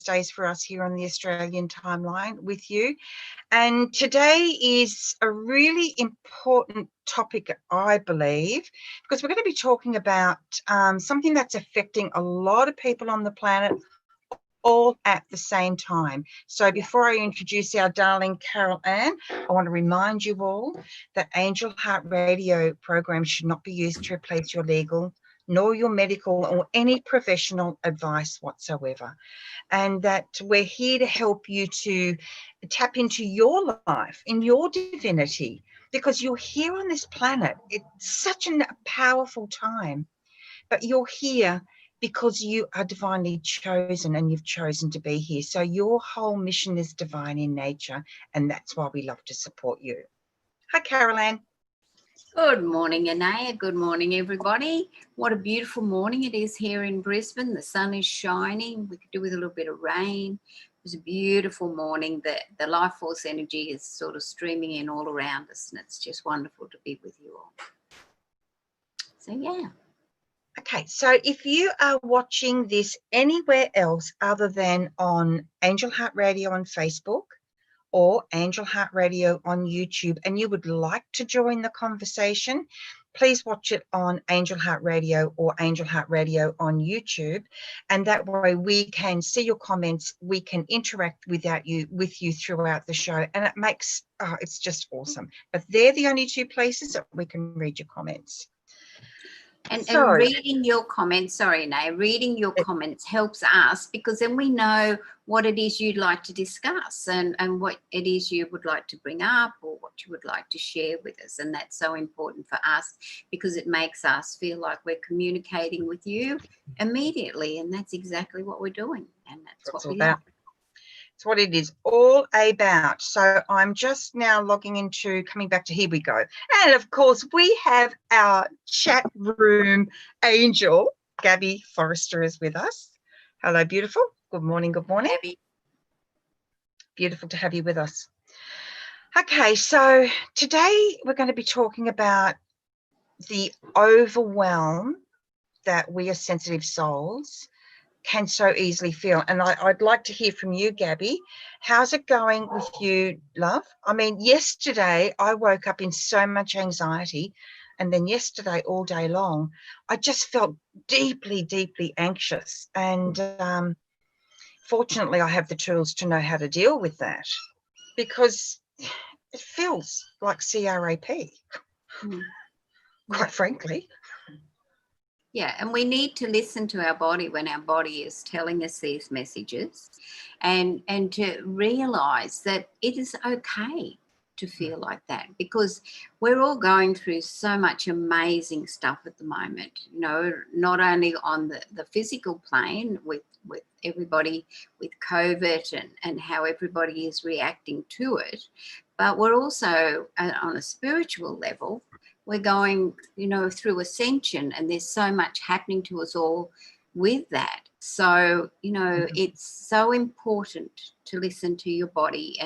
Thursdays for us here on the Australian timeline with you. And today is a really important topic, I believe, because we're going to be talking about something that's affecting a lot of people on the planet all at the same time. So before I introduce our darling Carol Anne, I want to remind you all that Angel Heart Radio programs should not be used to replace your legal, nor your medical or any professional advice whatsoever. And that we're here to help you to tap into your life, in your divinity, because you're here on this planet. It's such a powerful time, but you're here because you are divinely chosen and you've chosen to be here. So your whole mission is divine in nature, and that's why we love to support you. Hi, Carol Anne. Good morning, Anayah. Good morning, everybody. What a beautiful morning it is here in Brisbane. The sun is shining. We could do with a little bit of rain. It was a beautiful morning. The life force energy is sort of streaming in all around us, and it's just wonderful to be with you all. So, yeah. Okay, so if you are watching this anywhere else other than on Angel Heart Radio on Facebook or Angel Heart Radio on YouTube, and you would like to join the conversation, please watch it on Angel Heart Radio or Angel Heart Radio on YouTube, and that way we can see your comments, we can interact with you throughout the show, and it makes it's just awesome. But they're the only two places that we can read your comments. And reading your comments, sorry, Anayah, reading your comments helps us, because then we know what it is you'd like to discuss and what it is you would like to bring up or what you would like to share with us. And that's so important for us because it makes us feel like we're communicating with you immediately. And that's exactly what we're doing. And that's what we love. It's what it is all about. So I'm just now logging into, coming back to, here we go. And of course we have our chat room angel, Gabby Forrester, is with us. Hello, beautiful. Good morning. Good morning. Gabby. Beautiful to have you with us. Okay, so today we're going to be talking about the overwhelm that we as sensitive souls can so easily feel. And I'd like to hear from you, Gabby. How's it going with you, love? I mean, yesterday I woke up in so much anxiety, and then yesterday all day long I just felt deeply, deeply anxious. And fortunately I have the tools to know how to deal with that, because it feels like CRAP, quite frankly. Yeah, and we need to listen to our body when our body is telling us these messages, and to realise that it is okay to feel like that, because we're all going through so much amazing stuff at the moment, you know, not only on the physical plane with everybody with COVID and how everybody is reacting to it, but we're also on a spiritual level. We're going, you know, through ascension, and there's so much happening to us all with that. So, you know, it's so important to listen to your body.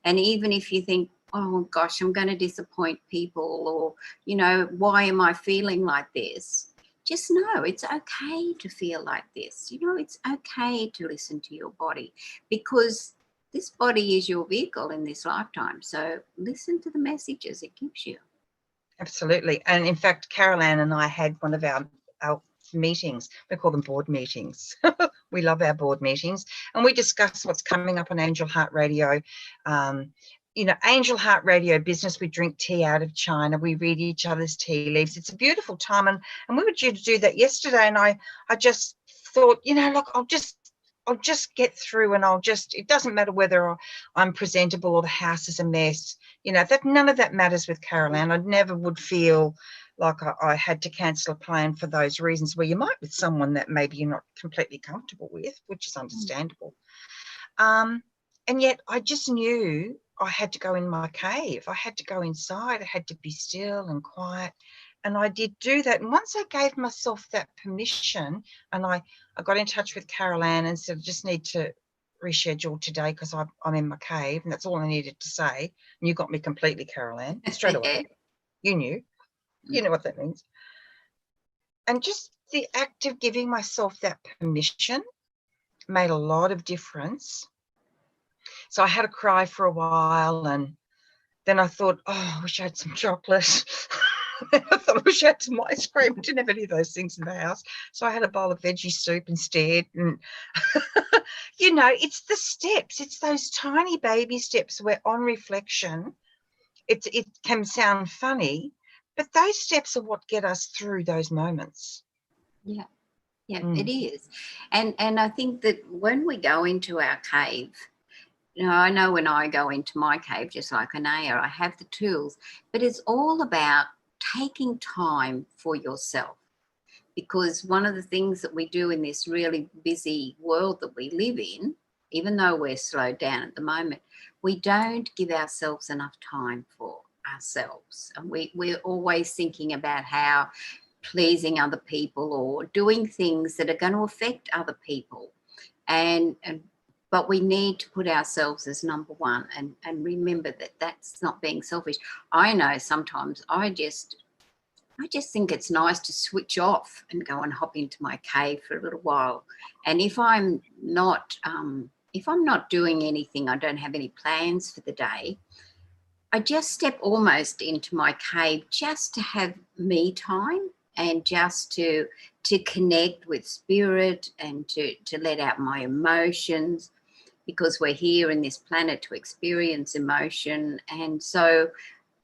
And even if you think, oh, gosh, I'm going to disappoint people, or, you know, why am I feeling like this? Just know it's okay to feel like this. You know, it's okay to listen to your body, because this body is your vehicle in this lifetime. So listen to the messages it gives you. Absolutely. And in fact, Carol Anne and I had one of our meetings. We call them board meetings. We love our board meetings. And we discuss what's coming up on Angel Heart Radio. You know, Angel Heart Radio business. We drink tea out of China. We read each other's tea leaves. It's a beautiful time. And we were due to do that yesterday. And I just thought, you know, look, I'll just get through, and it doesn't matter whether I'm presentable or the house is a mess. You know, that none of that matters with Carol Anne. I never would feel like I had to cancel a plan for those reasons, where you might with someone that maybe you're not completely comfortable with, which is understandable. And yet I just knew I had to go in my cave. I had to go inside. I had to be still and quiet. And I did do that. And once I gave myself that permission, and I got in touch with Carol Anne and said, I just need to reschedule today because I'm in my cave. And that's all I needed to say. And you got me completely, Carol Anne, straight away. You knew what that means. And just the act of giving myself that permission made a lot of difference. So I had a cry for a while, and then I thought, oh, I wish I had some chocolate. I thought I wish I had some ice cream. I didn't have any of those things in the house. So I had a bowl of veggie soup instead. And, you know, it's the steps. It's those tiny baby steps where, on reflection, it can sound funny, but those steps are what get us through those moments. Yeah, it is. And I think that when we go into our cave, you know, I know when I go into my cave, just like Anayah, I have the tools, but it's all about taking time for yourself. Because one of the things that we do in this really busy world that we live in, even though we're slowed down at the moment, we don't give ourselves enough time for ourselves. And we're always thinking about how pleasing other people or doing things that are going to affect other people. But we need to put ourselves as number one and remember that that's not being selfish. I know sometimes I just think it's nice to switch off and go and hop into my cave for a little while. And if I'm not doing anything, I don't have any plans for the day, I just step almost into my cave just to have me time and just to connect with spirit and to let out my emotions, because we're here in this planet to experience emotion. And so,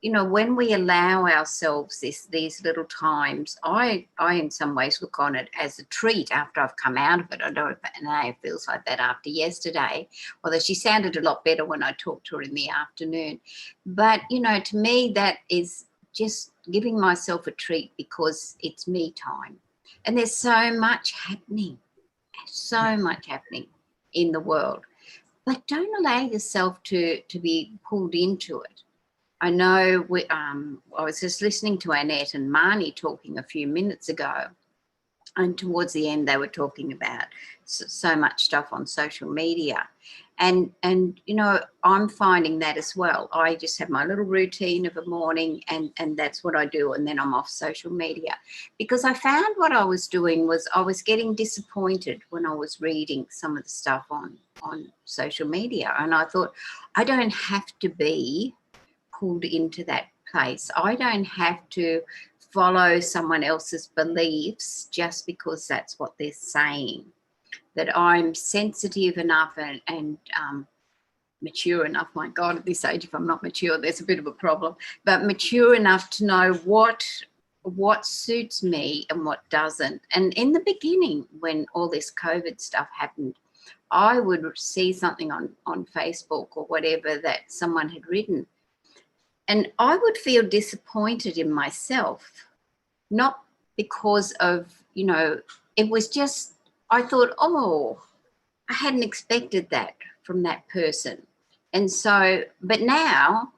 you know, when we allow ourselves these little times, I in some ways look on it as a treat after I've come out of it. I don't know if Anayah feels like that after yesterday, although she sounded a lot better when I talked to her in the afternoon. But, you know, to me, that is just giving myself a treat because it's me time. And there's so much happening in the world. But don't allow yourself to be pulled into it. I know I was just listening to Annette and Marnie talking a few minutes ago, and towards the end they were talking about so much stuff on social media. And you know, I'm finding that as well. I just have my little routine of a morning and that's what I do, and then I'm off social media. Because I found what I was doing was I was getting disappointed when I was reading some of the stuff on social media. And I thought, I don't have to be pulled into that place. I don't have to follow someone else's beliefs just because that's what they're saying. That I'm sensitive enough and mature enough, my God, at this age, if I'm not mature, there's a bit of a problem, but mature enough to know what suits me and what doesn't. And in the beginning, when all this COVID stuff happened, I would see something on Facebook or whatever that someone had written, and I would feel disappointed in myself, not because of, you know, it was just, I thought, oh, I hadn't expected that from that person. And so, but now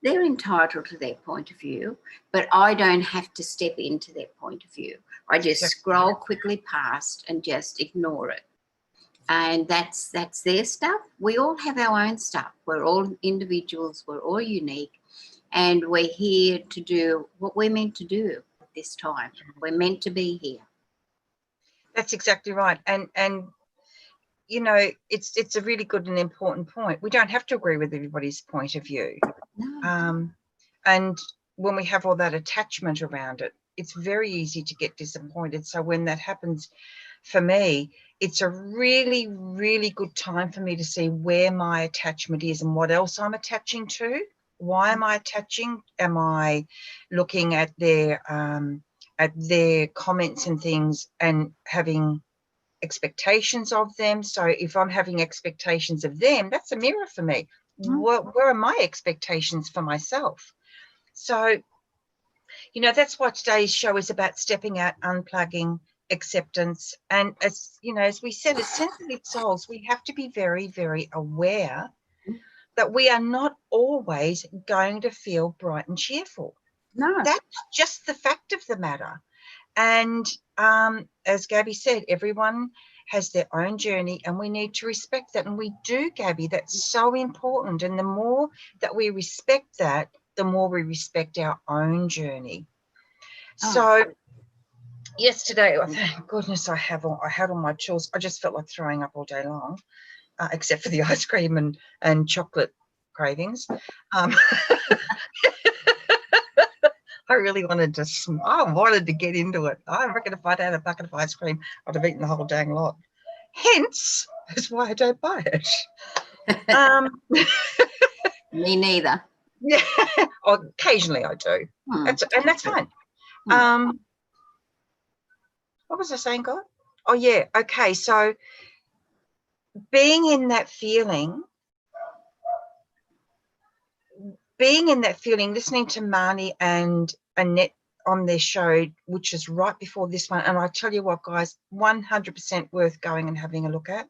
they're entitled to their point of view, but I don't have to step into their point of view. I just scroll quickly past and just ignore it. And that's their stuff. We all have our own stuff. We're all individuals. We're all unique. And we're here to do what we're meant to do at this time. We're meant to be here. That's exactly right. And you know, it's a really good and important point. We don't have to agree with everybody's point of view. No. And when we have all that attachment around it, it's very easy to get disappointed. So when that happens, for me, it's a really, really good time for me to see where my attachment is and what else I'm attaching to. Why am I attaching? Am I looking at their comments and things and having expectations of them? So if I'm having expectations of them, that's a mirror for me. Where are my expectations for myself? So, you know, that's why today's show is about stepping out, unplugging, acceptance. And as you know, as we said, as sensitive souls, we have to be very, very aware that we are not always going to feel bright and cheerful. No. That's just the fact of the matter. And as Gabby said, everyone has their own journey and we need to respect that. And we do, Gabby, that's so important. And the more that we respect that, the more we respect our own journey. So yesterday, oh, thank goodness I had all my chills. I just felt like throwing up all day long, except for the ice cream and chocolate cravings. I really wanted to. I wanted to get into it. I reckon if I'd had a bucket of ice cream, I'd have eaten the whole dang lot. Hence, that's why I don't buy it. Me neither. Yeah, occasionally I do. That's fine. What was I saying, God? Oh yeah. Okay, so being in that feeling, listening to Marnie and Annette on their show, which is right before this one, and I tell you what, guys, 100% worth going and having a look at.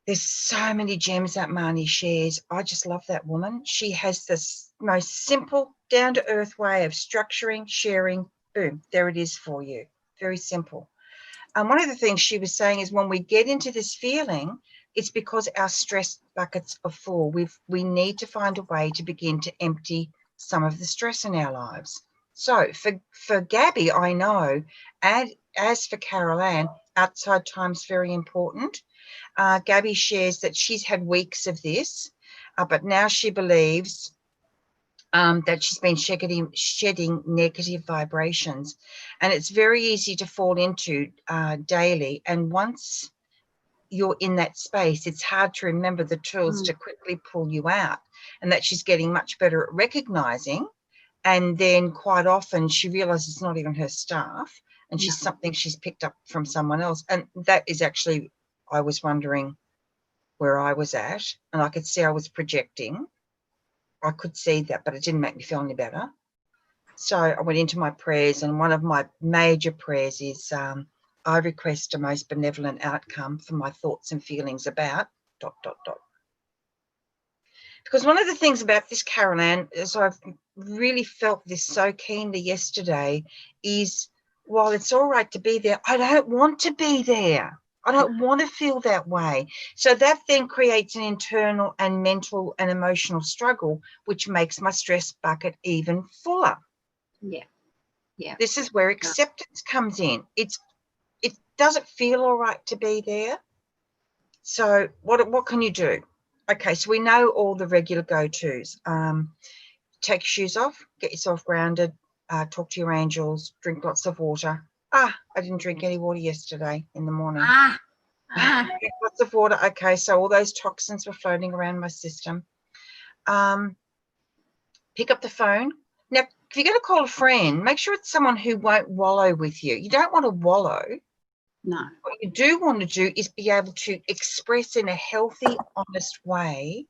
There's so many gems that Marnie shares. I just love that woman. She has this most simple, down-to-earth way of structuring, sharing. Boom, there it is for you. Very simple. One of the things she was saying is when we get into this feeling, it's because our stress buckets are full. We need to find a way to begin to empty some of the stress in our lives. So for Gabby, I know, and as for Carol Anne, outside time's very important. Gabby shares that she's had weeks of this, but now she believes that she's been shedding negative vibrations, and it's very easy to fall into daily. And once you're in that space, it's hard to remember the tools to quickly pull you out, and that she's getting much better at recognizing. And then quite often she realizes it's not even her stuff, and she's something she's picked up from someone else. And that is actually, I was wondering where I was at, and I could see I was projecting. I could see that, but it didn't make me feel any better. So I went into my prayers, and one of my major prayers is I request a most benevolent outcome for my thoughts and feelings about ... Because one of the things about this, Carol Anne, is I've really felt this so keenly yesterday, is while it's all right to be there, I don't want to be there. I don't want to feel that way. So that then creates an internal and mental and emotional struggle, which makes my stress bucket even fuller. Yeah. Yeah. This is where acceptance comes in. It doesn't feel all right to be there. So what can you do? Okay, so we know all the regular go-tos. Take your shoes off, get yourself grounded, talk to your angels, drink lots of water. I didn't drink any water yesterday in the morning. Drink lots of water. Okay, so all those toxins were floating around my system. Pick up the phone. Now, if you're going to call a friend, make sure it's someone who won't wallow with you. You don't want to wallow. No. What you do want to do is be able to express in a healthy, honest way,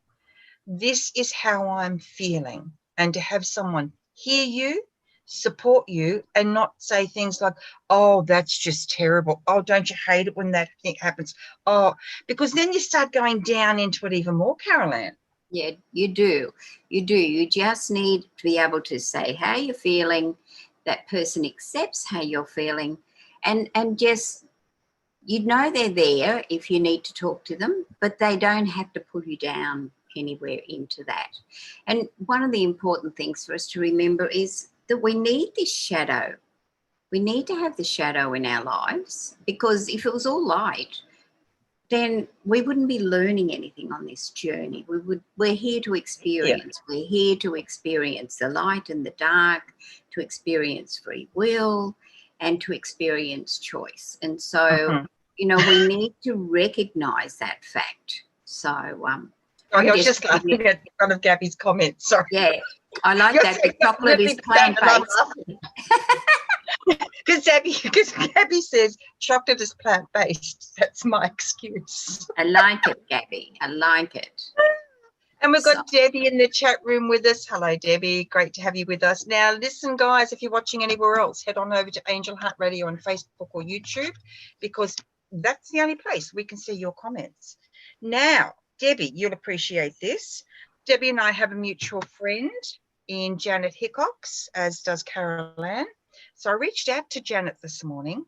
this is how I'm feeling, and to have someone hear you, support you, and not say things like, oh, that's just terrible. Oh, don't you hate it when that thing happens? Oh, because then you start going down into it even more, Carol Anne. Yeah, you do. You do. You just need to be able to say how you're feeling. That person accepts how you're feeling, and just, you know, they're there if you need to talk to them, but they don't have to pull you down anywhere into that. And one of the important things for us to remember is that we need this shadow. We need to have the shadow in our lives, because if it was all light, then we wouldn't be learning anything on this journey. We're here to experience. Yeah. We're here to experience the light and the dark, to experience free will, and to experience choice. And so, you know, we need to recognize that fact. So, I was just laughing at one of Gabby's comments. Sorry. Yeah, I like that. The chocolate is plant-based. Because Gabby says chocolate is plant-based. That's my excuse. I like it, Gabby. I like it. And we've got Debbie in the chat room with us. Hello, Debbie. Great to have you with us. Now, listen, guys, if you're watching anywhere else, head on over to Angel Heart Radio on Facebook or YouTube, because that's the only place we can see your comments. Now, Debbie, you'll appreciate this. Debbie and I have a mutual friend in Janet Hickox, as does Carol Anne. So I reached out to Janet this morning,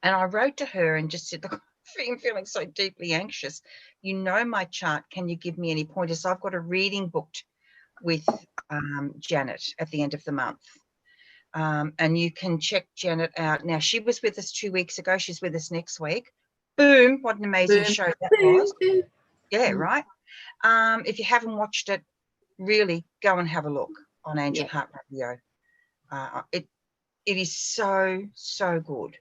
and I wrote to her and just said, look, I'm feeling so deeply anxious. You know my chart. Can you give me any pointers? I've got a reading booked with Janet at the end of the month. And you can check Janet out. Now, she was with us 2 weeks ago. She's with us next week. Boom. What an amazing show that was. Yeah, right. If you haven't watched it, really go and have a look on Angel Heart Radio. It is so, so good.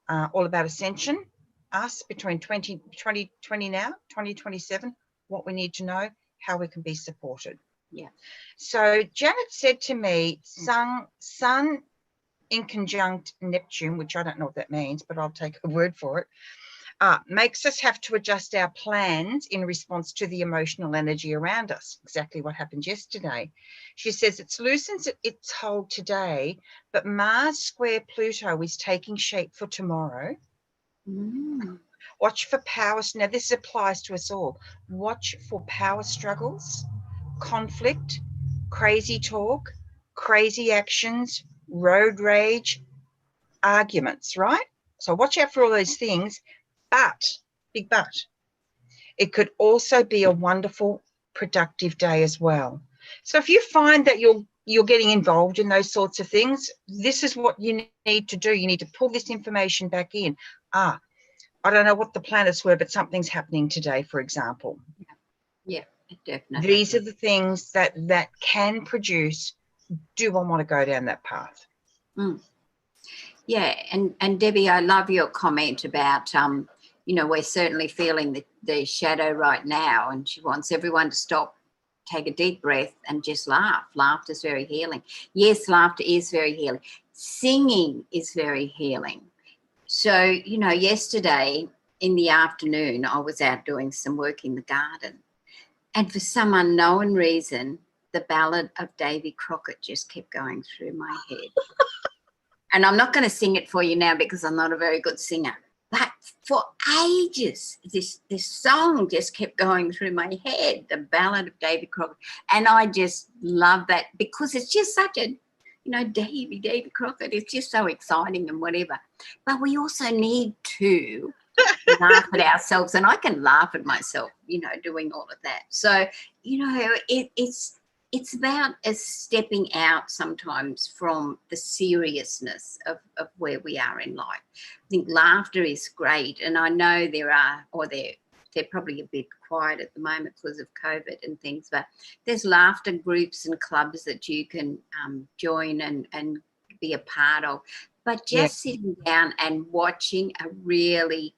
All about ascension, us between 2020 now, 2027, what we need to know, how we can be supported. Yeah. So Janet said to me, Sun in conjunct Neptune, which I don't know what that means, but I'll take a word for it, makes us have to adjust our plans in response to the emotional energy around us. Exactly what happened yesterday. She says it loosens its hold today, but Mars square Pluto is taking shape for tomorrow. Watch for power. Now, this applies to us all. Watch for power struggles, conflict, crazy talk, crazy actions, road rage, arguments, right? So watch out for all those things. But, big but, it could also be a wonderful, productive day as well. So if you find that you're getting involved in those sorts of things, this is what you need to do. You need to pull this information back in. I don't know what the planets were, but something's happening today, for example. Yeah, definitely. These are the things that can produce, do I want to go down that path? Yeah, and Debbie, I love your comment about, we're certainly feeling the shadow right now, and she wants everyone to stop, take a deep breath and just laugh. Laughter is very healing. Yes, laughter is very healing. Singing is very healing. So, yesterday in the afternoon, I was out doing some work in the garden, and for some unknown reason, the ballad of Davy Crockett just kept going through my head. And I'm not going to sing it for you now because I'm not a very good singer. But for ages, this song just kept going through my head, the ballad of Davy Crockett. And I just love that because it's just such a, Davy Crockett. It's just so exciting and whatever. But we also need to laugh at ourselves. And I can laugh at myself, doing all of that. So, it's about us stepping out sometimes from the seriousness of where we are in life. I think laughter is great, and I know they're probably a bit quiet at the moment because of COVID and things, but there's laughter groups and clubs that you can join and be a part of. But just sitting down and watching a really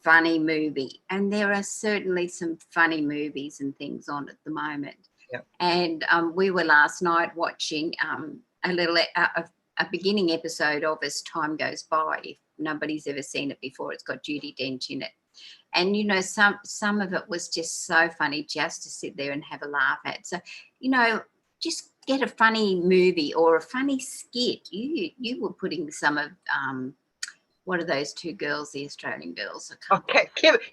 funny movie, and there are certainly some funny movies and things on at the moment. Yep. And we were last night watching a beginning episode of As Time Goes By. If nobody's ever seen it before, it's got Judi Dench in it. And, some of it was just so funny just to sit there and have a laugh at. So, just get a funny movie or a funny skit. You were putting some of what are those two girls, the Australian girls? Okay,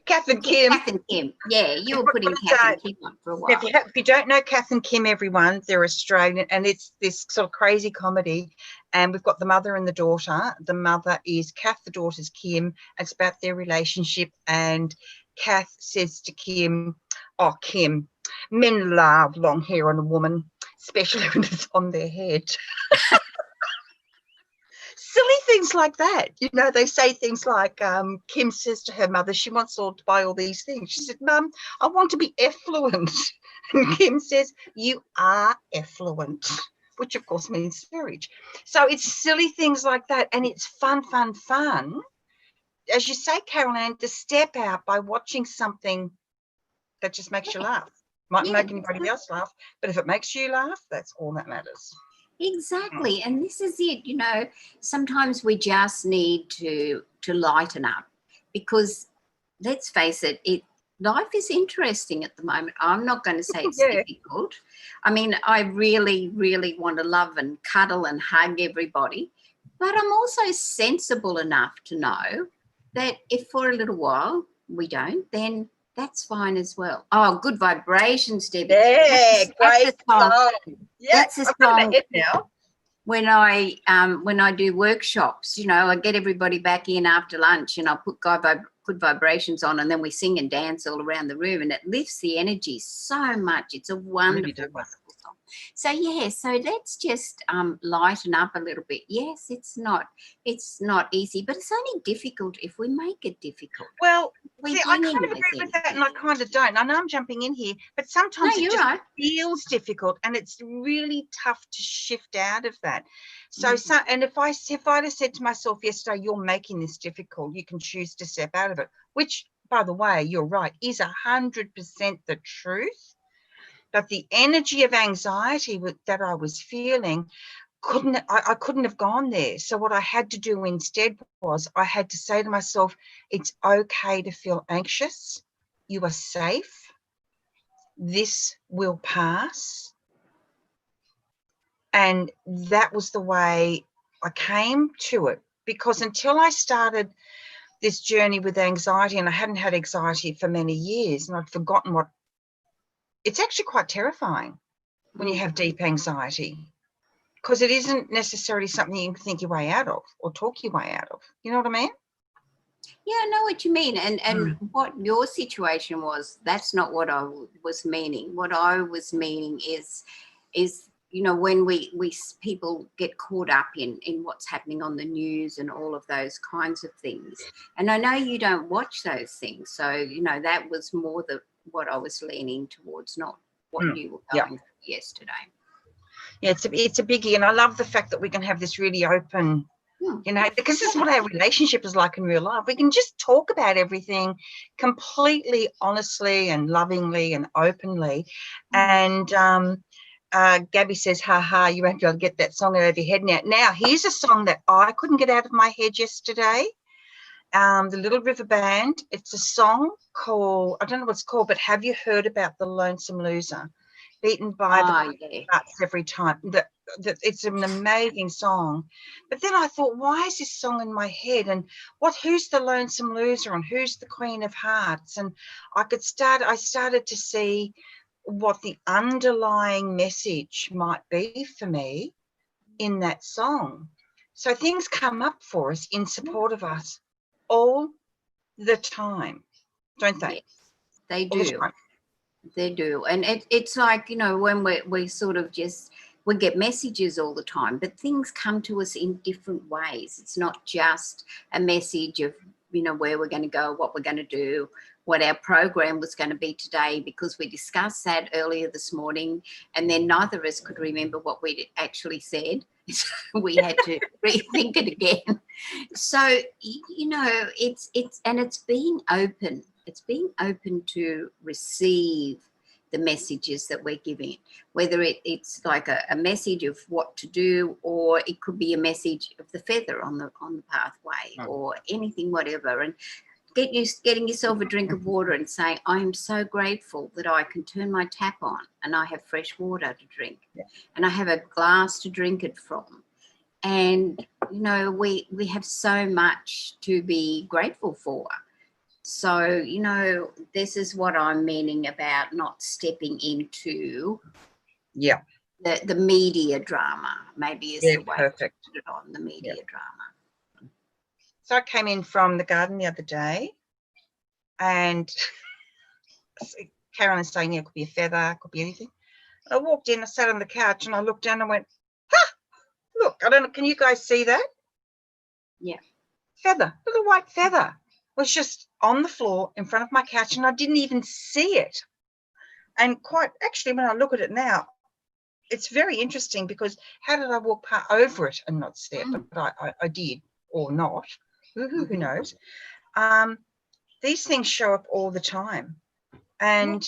Kath and Kim. Kath and Kim. Yeah, you were putting Kath and Kim up for a while. If you don't know Kath and Kim, everyone, they're Australian, and it's this sort of crazy comedy. And we've got the mother and the daughter. The mother is Kath, the daughter's Kim. It's about their relationship. And Kath says to Kim, "Oh, Kim, men love long hair on a woman, especially when it's on their head." Silly things like that. They say things like, Kim says to her mother, she wants to buy all these things. She said, "Mum, I want to be effluent." And Kim says, "You are effluent," which of course means sewage. So it's silly things like that. And it's fun. As you say, Carol Anne, to step out by watching something that just makes you laugh. Mightn't make anybody else laugh, but if it makes you laugh, that's all that matters. Exactly. And this is it, sometimes we just need to lighten up because let's face it, life is interesting at the moment. I'm not going to say it's difficult. I mean, I really, really want to love and cuddle and hug everybody, but I'm also sensible enough to know that if for a little while we don't, then that's fine as well. Oh, good vibrations, Debbie. Yeah, great song. Yeah, that's a song now. When I do workshops, I get everybody back in after lunch and I put good vibrations on, and then we sing and dance all around the room, and it lifts the energy so much. It's a wonderful song. So yeah, so let's just lighten up a little bit. Yes, it's not easy, but it's only difficult if we make it difficult. Well, We see, I bring kind in of those agree with that, and I energies. kind of don't. I know I'm jumping in here, but No, sometimes it you're just right. feels difficult, and it's really tough to shift out of that. So, and if I'd have said to myself yesterday, "You're making this difficult. You can choose to step out of it," which, by the way, you're right, is 100% the truth. But the energy of anxiety that I was feeling, I couldn't have gone there. So what I had to do instead was I had to say to myself, it's okay to feel anxious. You are safe. This will pass. And that was the way I came to it, because until I started this journey with anxiety, and I hadn't had anxiety for many years, and I'd forgotten what, it's actually quite terrifying when you have deep anxiety, because it isn't necessarily something you can think your way out of or talk your way out of. You know what I mean? Yeah, I know what you mean. And what your situation was, that's not what I was meaning. What I was meaning is you know, when we people get caught up in what's happening on the news and all of those kinds of things. And I know you don't watch those things, so you know that was more what I was leaning towards, not what you were going through yesterday. Yeah, it's a biggie, and I love the fact that we can have this really open, you know, because this is what our relationship is like in real life. We can just talk about everything completely honestly and lovingly and openly. And Gabby says, ha ha, you won't be able to get that song out of your head now. Now, here's a song that I couldn't get out of my head yesterday. The Little River Band. It's a song called, I don't know what it's called, but have you heard about The Lonesome Loser? Beaten by the hearts every time. It's an amazing song. But then I thought, why is this song in my head? And who's the lonesome loser and who's the Queen of Hearts? And I started to see what the underlying message might be for me in that song. So things come up for us in support of us all the time, don't they? Yes, they do. They do. And it's like, you know, when we sort of just, we get messages all the time, but things come to us in different ways. It's not just a message of, you know, where we're going to go, what we're going to do, what our program was going to be today, because we discussed that earlier this morning, and then neither of us could remember what we'd actually said. We had to rethink it again. So, you know, it's being open. It's being open to receive the messages that we're giving, whether it's like a message of what to do, or it could be a message of the feather on the pathway, or anything, whatever. And getting yourself a drink of water and saying, I am so grateful that I can turn my tap on and I have fresh water to drink, and I have a glass to drink it from. And, you know, we have so much to be grateful for. So, you know, this is what I'm meaning about not stepping into the media drama, maybe is the way to put it on, the media drama. So I came in from the garden the other day, and Karen is saying, yeah, it could be a feather, it could be anything. I walked in, I sat on the couch, and I looked down and went, ha, look, I don't know, can you guys see that? Yeah. Feather, little white feather was just on the floor in front of my couch, and I didn't even see it. And quite actually, when I look at it now, it's very interesting, because how did I walk over it and not see it? But I did, or not. Who knows? These things show up all the time. And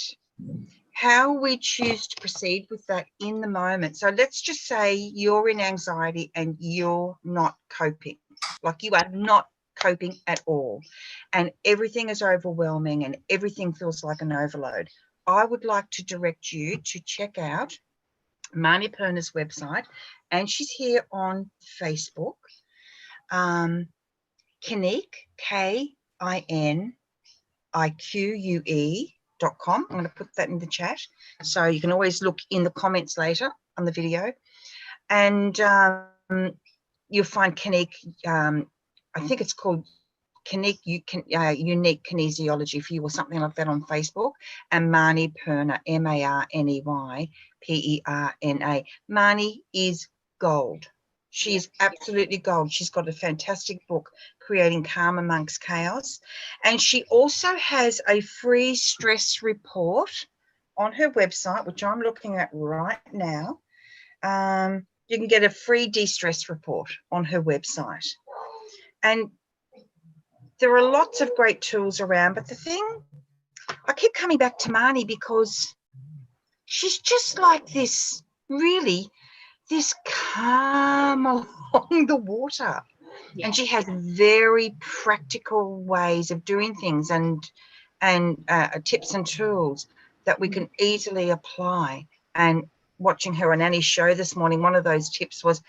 how we choose to proceed with that in the moment. So let's just say you're in anxiety and you're not coping. Like, you are not coping at all, and everything is overwhelming and everything feels like an overload. I would like to direct you to check out Marnie Perner's website, and she's here on Facebook. Kinique, KINIQUE.com. I'm going to put that in the chat, so you can always look in the comments later on the video. And you'll find Kinique, I think it's called Unique Kinesiology for You or something like that on Facebook, and Marnie Perna, MARNEY PERNA. Marnie is gold. She is absolutely gold. She's got a fantastic book, Creating Calm Amongst Chaos. And she also has a free stress report on her website, which I'm looking at right now. You can get a free de-stress report on her website. And there are lots of great tools around, but the thing, I keep coming back to Marnie because she's just like this, really, this calm along the water. Yeah. And she has very practical ways of doing things and tips and tools that we can easily apply. And watching her on Annie's show this morning, one of those tips was,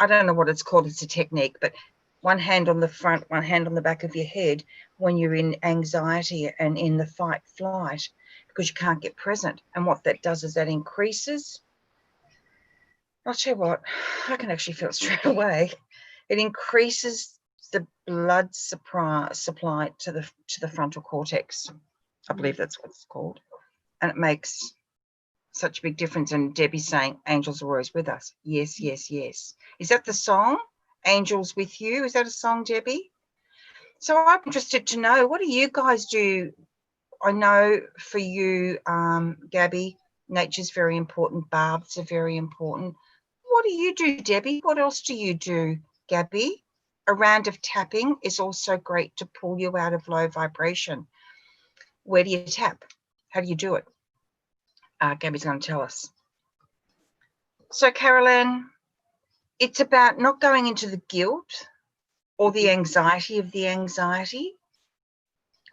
I don't know what it's called, it's a technique, but one hand on the front, one hand on the back of your head when you're in anxiety and in the fight flight, because you can't get present. And what that does is that increases, I'll tell you what, I can actually feel it straight away. It increases the blood supply to the frontal cortex. I believe that's what it's called. And it makes such a big difference. And Debbie's saying, angels are always with us. Yes, yes, yes. Is that the song, Angels with You? Is that a song, Debbie? So I'm interested to know, what do you guys do? I know for you, Gabby, nature's very important. Baths are very important. What do you do, Debbie? What else do you do, Gabby? A round of tapping is also great to pull you out of low vibration. Where do you tap? How do you do it? Gabby's going to tell us. So, Carol Anne, it's about not going into the guilt or the anxiety of the anxiety,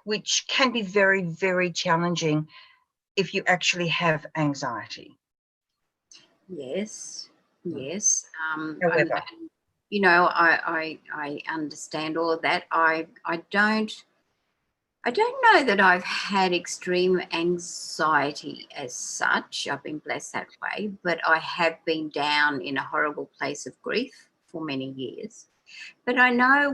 which can be very, very challenging if you actually have anxiety. Yes, yes. However, you know, I understand all of that. I don't know that I've had extreme anxiety as such. I've been blessed that way, but I have been down in a horrible place of grief for many years. But I know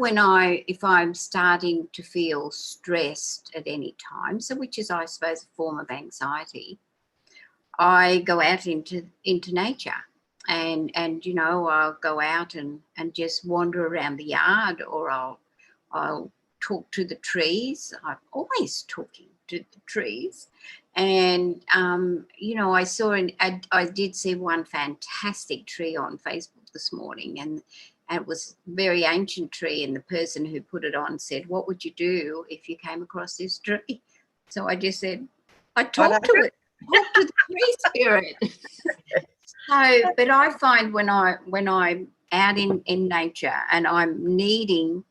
if I'm starting to feel stressed at any time, so which is, I suppose, a form of anxiety, I go out into nature. And you know, I'll go out and just wander around the yard, or I'll talk to the trees. I'm always talking to the trees. And you know, I did see one fantastic tree on Facebook this morning, and it was a very ancient tree, and the person who put it on said, "What would you do if you came across this tree?" So I just said, I talked to it. Talk to the tree spirit. So, but I find when I'm out in nature and I'm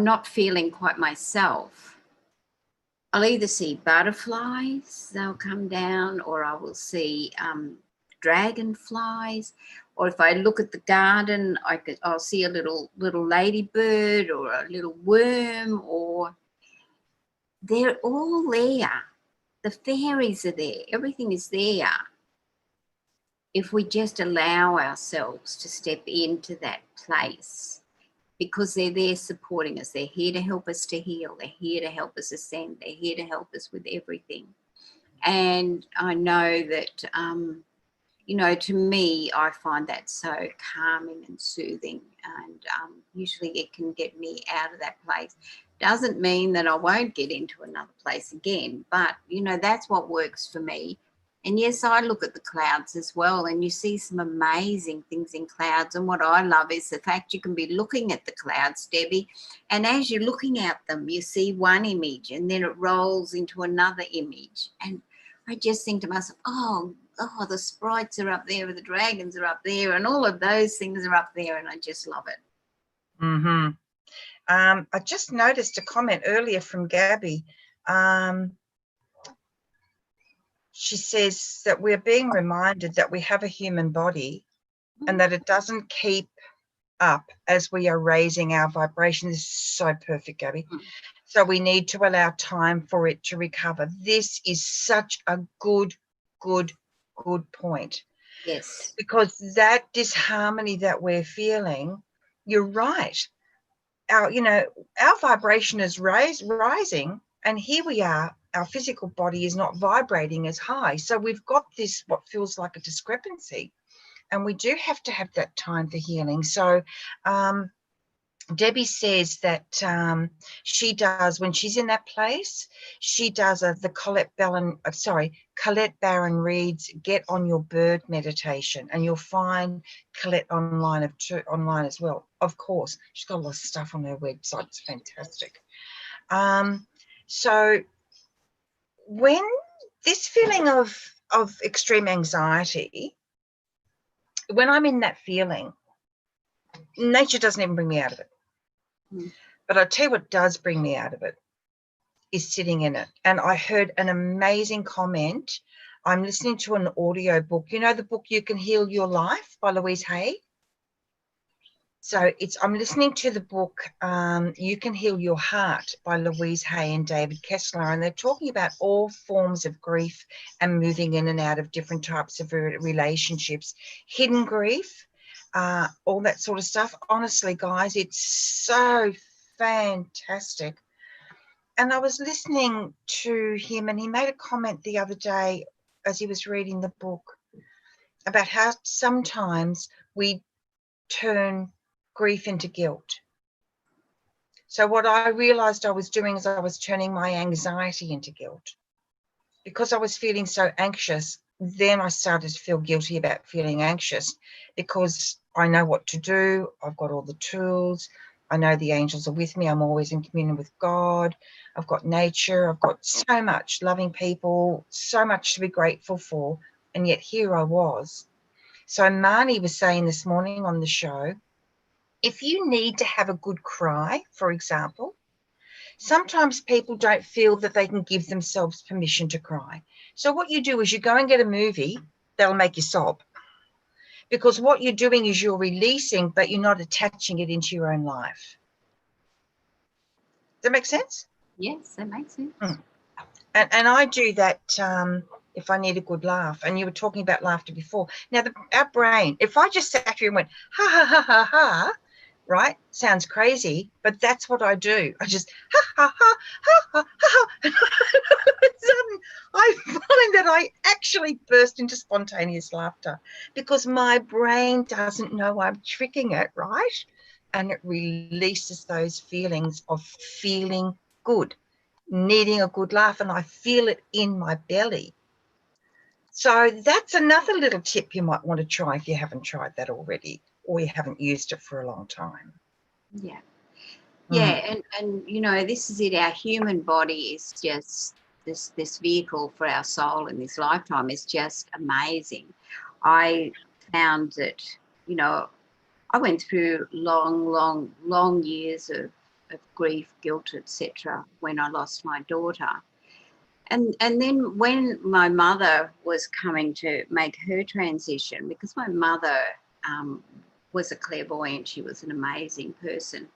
not feeling quite myself, I'll either see butterflies, they'll come down, or I will see dragonflies, or if I look at the garden, I'll see a little ladybird or a little worm, or they're all there. The fairies are there. Everything is there. If we just allow ourselves to step into that place, because they're there supporting us. They're here to help us to heal. They're here to help us ascend. They're here to help us with everything. And I know that, you know, to me, I find that so calming and soothing. And usually it can get me out of that place. Doesn't mean that I won't get into another place again, but, you know, that's what works for me. And yes, I look at the clouds as well, and you see some amazing things in clouds. And what I love is the fact you can be looking at the clouds, Debbie, and as you're looking at them, you see one image and then it rolls into another image. And I just think to myself, oh, the sprites are up there, the dragons are up there, and all of those things are up there, and I just love it. Mm-hmm. I just noticed a comment earlier from Gabby. She says that we're being reminded that we have a human body and that it doesn't keep up as we are raising our vibration. This is so perfect, Gabby. So we need to allow time for it to recover. This is such a good point. Yes. Because that disharmony that we're feeling, you're right. our vibration is rising, and here we are, our physical body is not vibrating as high. So we've got this, what feels like a discrepancy, and we do have to have that time for healing. So Debbie says that she does, when she's in that place, she does the Colette Baron Reid's Get on Your Bird meditation, and you'll find Colette online as well. Of course, she's got a lot of stuff on her website. It's fantastic. So when this feeling of extreme anxiety, when I'm in that feeling, nature doesn't even bring me out of it. But I'll tell you what does bring me out of it is sitting in it. And I heard an amazing comment. I'm listening to an audio book. You know the book You Can Heal Your Life by Louise Hay? So I'm listening to the book You Can Heal Your Heart by Louise Hay and David Kessler, and they're talking about all forms of grief and moving in and out of different types of relationships, hidden grief, all that sort of stuff. Honestly, guys, it's so fantastic. And I was listening to him, and he made a comment the other day as he was reading the book about how sometimes we turn grief into guilt. So what I realized I was doing is I was turning my anxiety into guilt. Because I was feeling so anxious, then I started to feel guilty about feeling anxious, because I know what to do. I've got all the tools. I know the angels are with me. I'm always in communion with God. I've got nature. I've got so much, loving people, so much to be grateful for. And yet here I was. So Marnie was saying this morning on the show, if you need to have a good cry, for example, sometimes people don't feel that they can give themselves permission to cry. So what you do is you go and get a movie that'll make you sob. Because what you're doing is you're releasing, but you're not attaching it into your own life. Does that make sense? Yes, that makes sense. And I do that if I need a good laugh. And you were talking about laughter before. Now, our brain, if I just sat here and went, ha, ha, ha, ha, ha, right? Sounds crazy, but that's what I do. I just, ha, ha, ha, ha, ha, ha. And all of a sudden, I find that I actually burst into spontaneous laughter because my brain doesn't know I'm tricking it, right? And it releases those feelings of feeling good, needing a good laugh, and I feel it in my belly. So that's another little tip you might want to try if you haven't tried that already, or you haven't used it for a long time. Yeah. And this is it. Our human body is just this vehicle for our soul in this lifetime is just amazing. I found that, I went through long years of grief, guilt, etc. when I lost my daughter. And then when my mother was coming to make her transition, because my mother was a clairvoyant, she was an amazing person.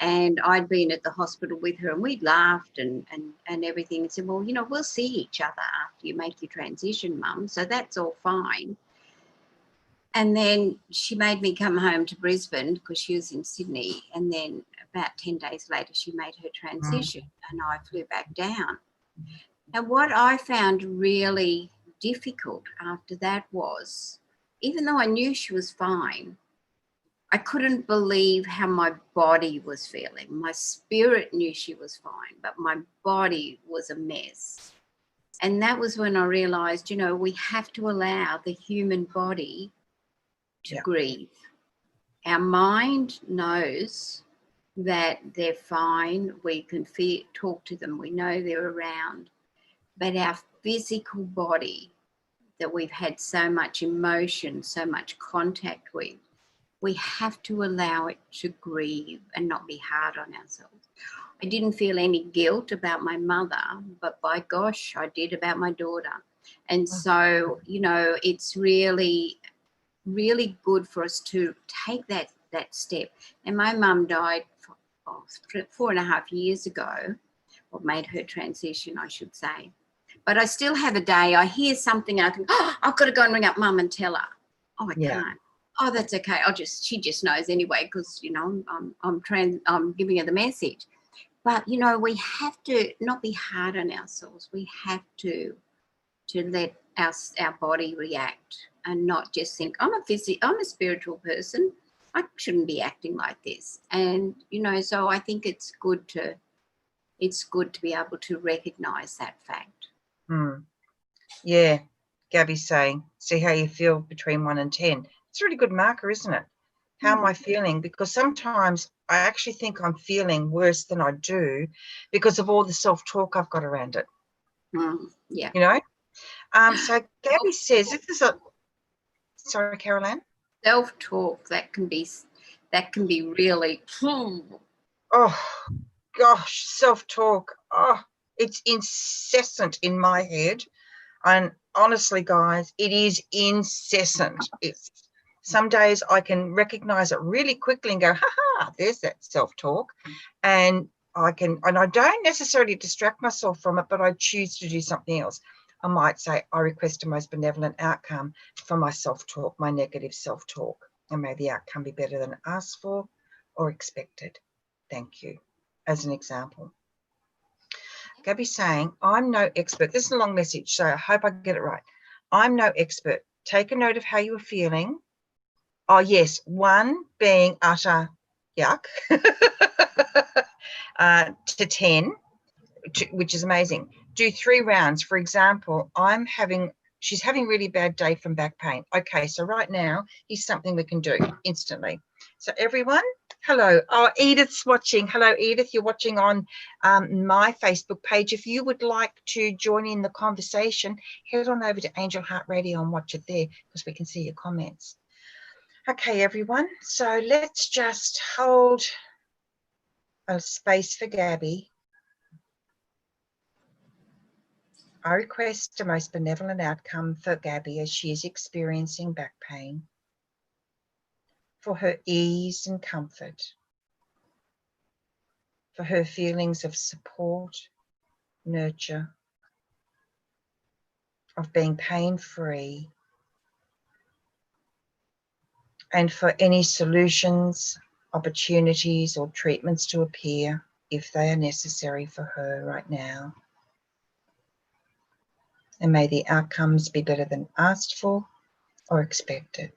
And I'd been at the hospital with her and we'd laughed and everything and said, well, we'll see each other after you make your transition, Mum. So that's all fine. And then she made me come home to Brisbane because she was in Sydney. And then about 10 days later, she made her transition and I flew back down. Now, what I found really difficult after that was, even though I knew she was fine, I couldn't believe how my body was feeling. My spirit knew she was fine, but my body was a mess. And that was when I realised, we have to allow the human body to grieve. Our mind knows that they're fine. We can talk to them. We know they're around. But our physical body that we've had so much emotion, so much contact with, we have to allow it to grieve and not be hard on ourselves. I didn't feel any guilt about my mother, but by gosh, I did about my daughter. And so, it's really, really good for us to take that step. And my mum died 4.5 years ago, or made her transition, I should say. But I still have a day, I hear something and I think, I've got to go and ring up Mum and tell her. Oh, I can't. oh, that's okay. She just knows anyway because, you know, I'm giving her the message. But, you know, we have to not be hard on ourselves. We have to let our body react and not just think, I'm a spiritual person. I shouldn't be acting like this. And, you know, so I think it's good to be able to recognise that fact. Yeah, Gabby's saying, see how you feel between 1 and 10. It's a really good marker, isn't it? How am I feeling? Because sometimes I actually think I'm feeling worse than I do because of all the self-talk I've got around it. Yeah. You know? So Gabby says, this is a... Sorry, Carol Anne? Self-talk, that can be really... Oh, gosh, self-talk. Oh, it's incessant in my head. And honestly, guys, it is incessant. It's some days I can recognize it really quickly and go, ha, there's that self-talk. And I don't necessarily distract myself from it, but I choose to do something else. I might say, I request a most benevolent outcome for my self-talk, my negative self-talk. And may the outcome be better than asked for or expected. Thank you, as an example. Gabby's saying, I'm no expert. This is a long message, so I hope I get it right. I'm no expert. Take a note of how you were feeling. Oh, yes, 1 being utter yuck to 10, which is amazing. Do 3 rounds. For example, she's having a really bad day from back pain. Okay, so right now, here's something we can do instantly. So everyone, hello. Oh, Edith's watching. Hello, Edith. You're watching on my Facebook page. If you would like to join in the conversation, head on over to Angel Heart Radio and watch it there because we can see your comments. Okay, everyone. So let's just hold a space for Gabby. I request a most benevolent outcome for Gabby as she is experiencing back pain, for her ease and comfort, for her feelings of support, nurture, of being pain-free, and for any solutions, opportunities, or treatments to appear if they are necessary for her right now. And may the outcomes be better than asked for or expected.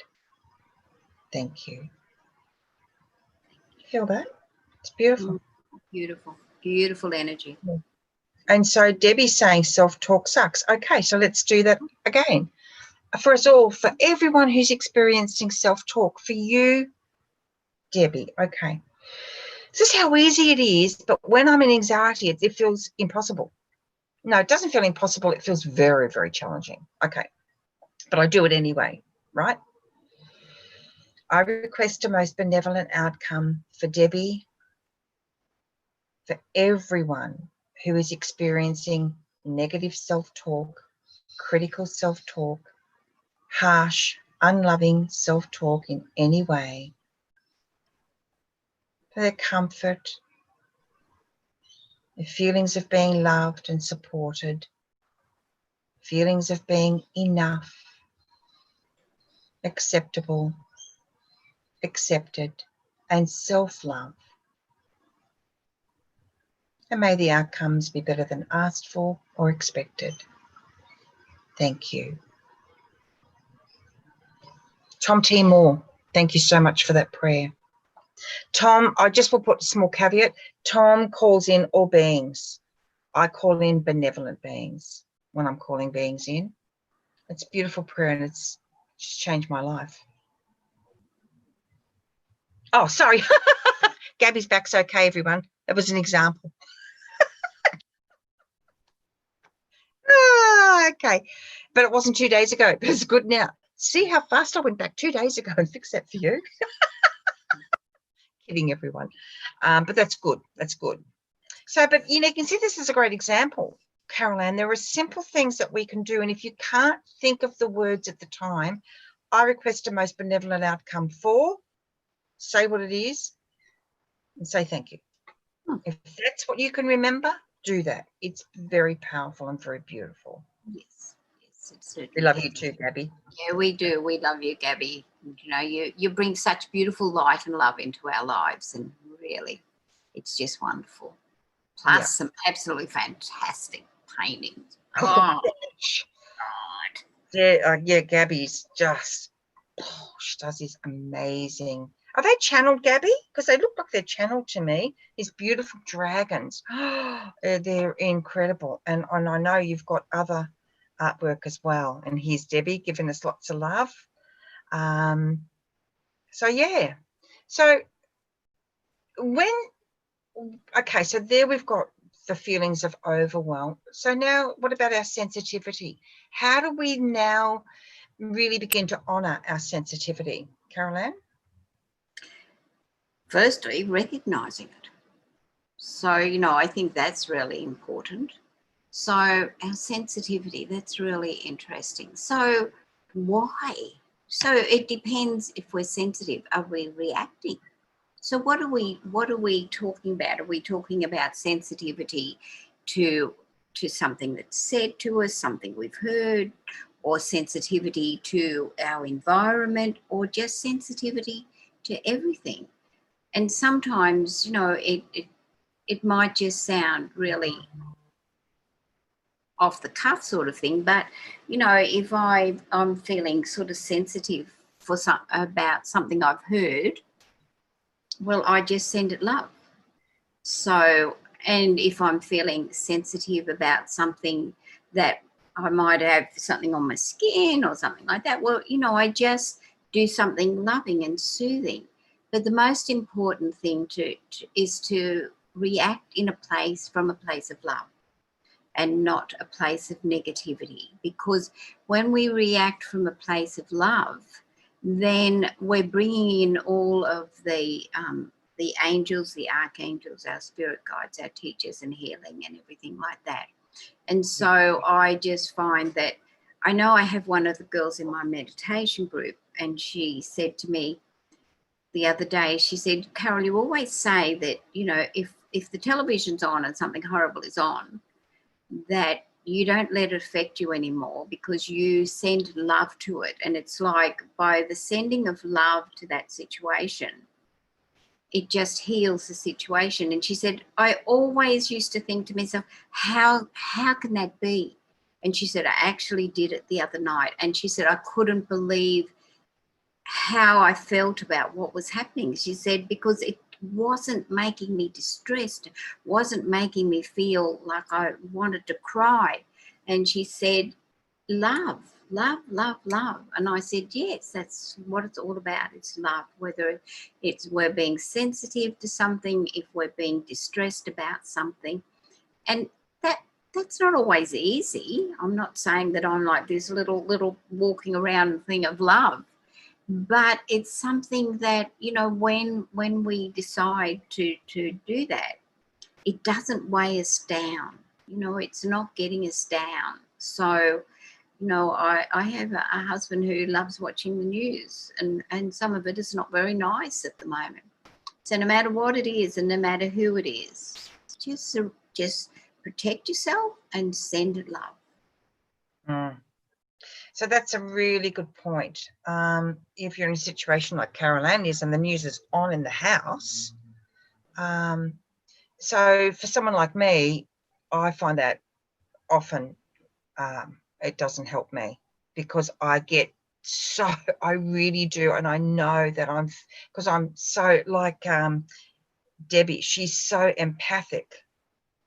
Thank you. Feel that? It's beautiful. Beautiful, beautiful energy. And so Debbie's saying self-talk sucks. Okay, so let's do that again. For us all, for everyone who's experiencing self-talk, for you, Debbie, okay. This is how easy it is, but when I'm in anxiety, it feels impossible. No, it doesn't feel impossible. It feels very, very challenging. Okay, but I do it anyway, right? I request a most benevolent outcome for Debbie, for everyone who is experiencing negative self-talk, critical self-talk, harsh, unloving self-talk in any way, for their comfort, the feelings of being loved and supported, feelings of being enough, acceptable, accepted, and self-love. And may the outcomes be better than asked for or expected. Thank you. Tom T. Moore, thank you so much for that prayer. Tom, I just will put a small caveat. Tom calls in all beings. I call in benevolent beings when I'm calling beings in. It's a beautiful prayer and it's just changed my life. Oh, sorry. Gabby's back's okay, everyone. That was an example. Okay. But it wasn't 2 days ago, but it's good now. See how fast I went back 2 days ago and fixed that for you? Kidding, everyone. But that's good. That's good. So, but, you know, you can see this is a great example, Carol Anne. There are simple things that we can do. And if you can't think of the words at the time, I request a most benevolent outcome for, say what it is, and say thank you. If that's what you can remember, do that. It's very powerful and very beautiful. Yes, it certainly We love is. you too, Gabby. Yeah, we do. We love you, Gabby. You know, you bring such beautiful light and love into our lives, and really, it's just wonderful. Plus some absolutely fantastic paintings. Oh, God. Yeah, Gabby's just, she does these amazing. Are they channeled, Gabby? Because they look like they're channeled to me. These beautiful dragons. They're incredible. And I know you've got other artwork as well. And here's Debbie giving us lots of love. So, yeah. So so there we've got the feelings of overwhelm. So now what about our sensitivity? How do we now really begin to honour our sensitivity? Carol Anne? Firstly, recognising it. So, you know, I think that's really important. So our sensitivity, that's really interesting. So why? So it depends if we're sensitive. Are we reacting? So what are we talking about? Are we talking about sensitivity to something that's said to us, something we've heard, or sensitivity to our environment, or just sensitivity to everything? And sometimes, you know, it might just sound really off the cuff sort of thing, but you know, if I'm feeling sort of sensitive for about something I've heard, well, I just send it love. So, and if I'm feeling sensitive about something that I might have something on my skin or something like that, well, you know, I just do something loving and soothing. But the most important thing is to react from a place of love and not a place of negativity. Because when we react from a place of love, then we're bringing in all of the angels, the archangels, our spirit guides, our teachers and healing and everything like that. And so I just find that I know I have one of the girls in my meditation group, and she said to me the other day, she said, Carol, you always say that, you know, if the television's on and something horrible is on, that you don't let it affect you anymore because you send love to it. And it's like by the sending of love to that situation, it just heals the situation. And she said, I always used to think to myself, how can that be? And she said, I actually did it the other night. And she said, I couldn't believe how I felt about what was happening. She said, because it wasn't making me distressed, wasn't making me feel like I wanted to cry. And she said, love, love, love, love. And I said, yes, that's what it's all about. It's love, whether it's we're being sensitive to something, if we're being distressed about something. And that's not always easy. I'm not saying that I'm like this little walking around thing of love. But it's something that, you know, when we decide to do that, it doesn't weigh us down. You know, it's not getting us down. So, you know, I have a husband who loves watching the news, and some of it is not very nice at the moment. So no matter what it is and no matter who it is, just protect yourself and send it love. Mm. So that's a really good point. If you're in a situation like Carol Anne is and the news is on in the house, so for someone like me, I find that often it doesn't help me because I really do, and I know that because I'm so like Debbie, she's so empathic.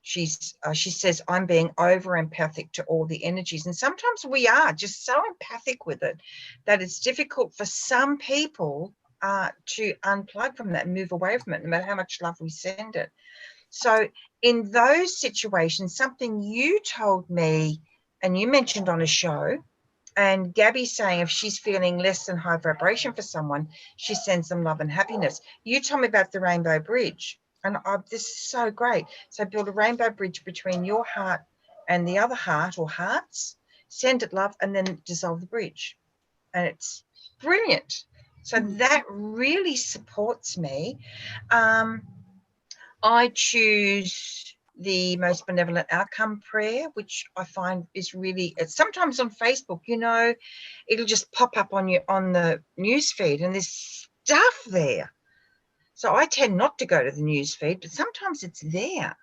She says, I'm being over empathic to all the energies. And sometimes we are just so empathic with it that it's difficult for some people to unplug from that and move away from it, no matter how much love we send it. So in those situations, something you told me and you mentioned on a show, and Gabby's saying if she's feeling less than high vibration for someone, she sends them love and happiness. You told me about the rainbow bridge. And this is so great. So build a rainbow bridge between your heart and the other heart or hearts, send it love, and then dissolve the bridge. And it's brilliant. So that really supports me. I choose the most benevolent outcome prayer, which I find is really, it's sometimes on Facebook, you know, it'll just pop up on the news feed and there's stuff there. So I tend not to go to the news feed, but sometimes it's there.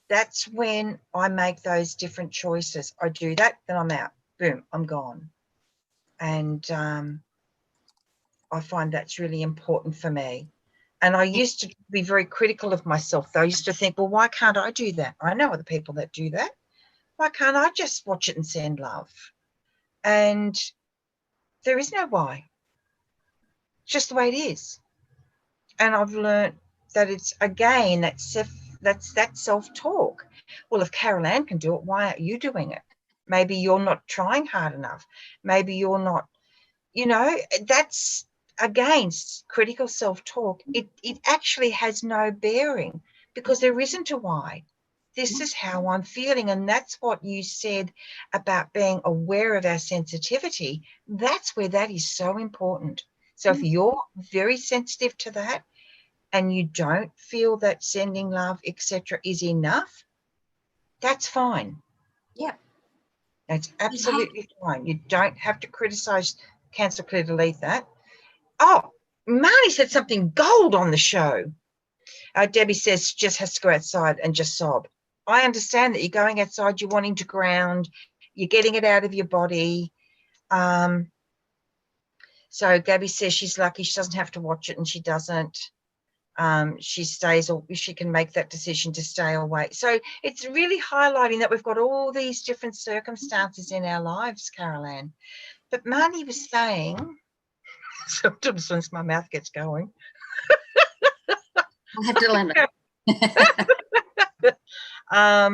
That's when I make those different choices. I do that, then I'm out. Boom, I'm gone. And I find that's really important for me. And I used to be very critical of myself, though. I used to think, well, why can't I do that? I know other people that do that. Why can't I just watch it and send love? And there is no why. It's just the way it is. And I've learned that it's, again, that's that self-talk. Well, if Carol Anne can do it, why aren't you doing it? Maybe you're not trying hard enough. Maybe you're not, you know, that's, again, critical self-talk. It actually has no bearing because there isn't a why. This is how I'm feeling. And that's what you said about being aware of our sensitivity. That's where that is so important. So if you're very sensitive to that and you don't feel that sending love, etc., is enough, that's fine. Yeah. That's absolutely fine. You don't have to criticize, cancel, clear, delete that. Oh, Marnie said something gold on the show. Debbie says she just has to go outside and just sob. I understand that you're going outside, you're wanting to ground, you're getting it out of your body. So Gabby says she's lucky she doesn't have to watch it, and she doesn't. She stays, or she can make that decision to stay away. So it's really highlighting that we've got all these different circumstances in our lives, Carol Anne. But Marnie was saying, sometimes once my mouth gets going, I'll have to learn it. what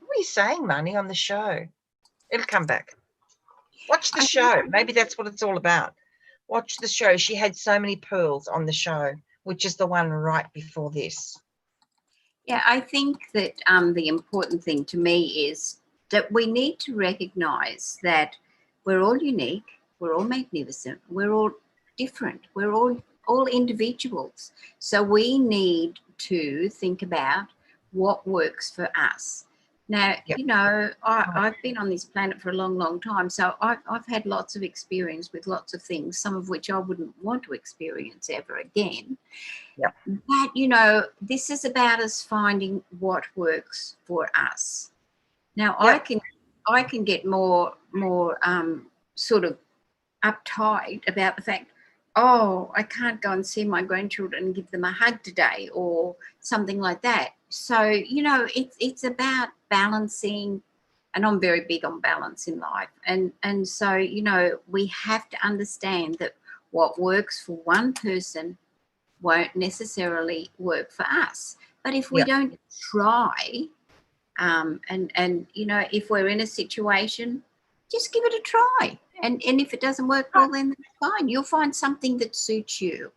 were you saying, Marnie, on the show? It'll come back. Watch the show. Maybe that's what it's all about. Watch the show. She had so many pearls on the show, which is the one right before this. Yeah, I think that the important thing to me is that we need to recognise that we're all unique, we're all magnificent, we're all different, we're all individuals. So we need to think about what works for us. Now, you know, I've been on this planet for a long, long time, so I've had lots of experience with lots of things, some of which I wouldn't want to experience ever again. Yep. But, you know, this is about us finding what works for us. Now, Yep. I can get more sort of uptight about the fact, oh, I can't go and see my grandchildren and give them a hug today or something like that. So, you know, it's about balancing, and I'm very big on balance in life. And so, you know, we have to understand that what works for one person won't necessarily work for us. But if we don't try, and you know, if we're in a situation, just give it a try. And if it doesn't work, well, then that's fine. You'll find something that suits you.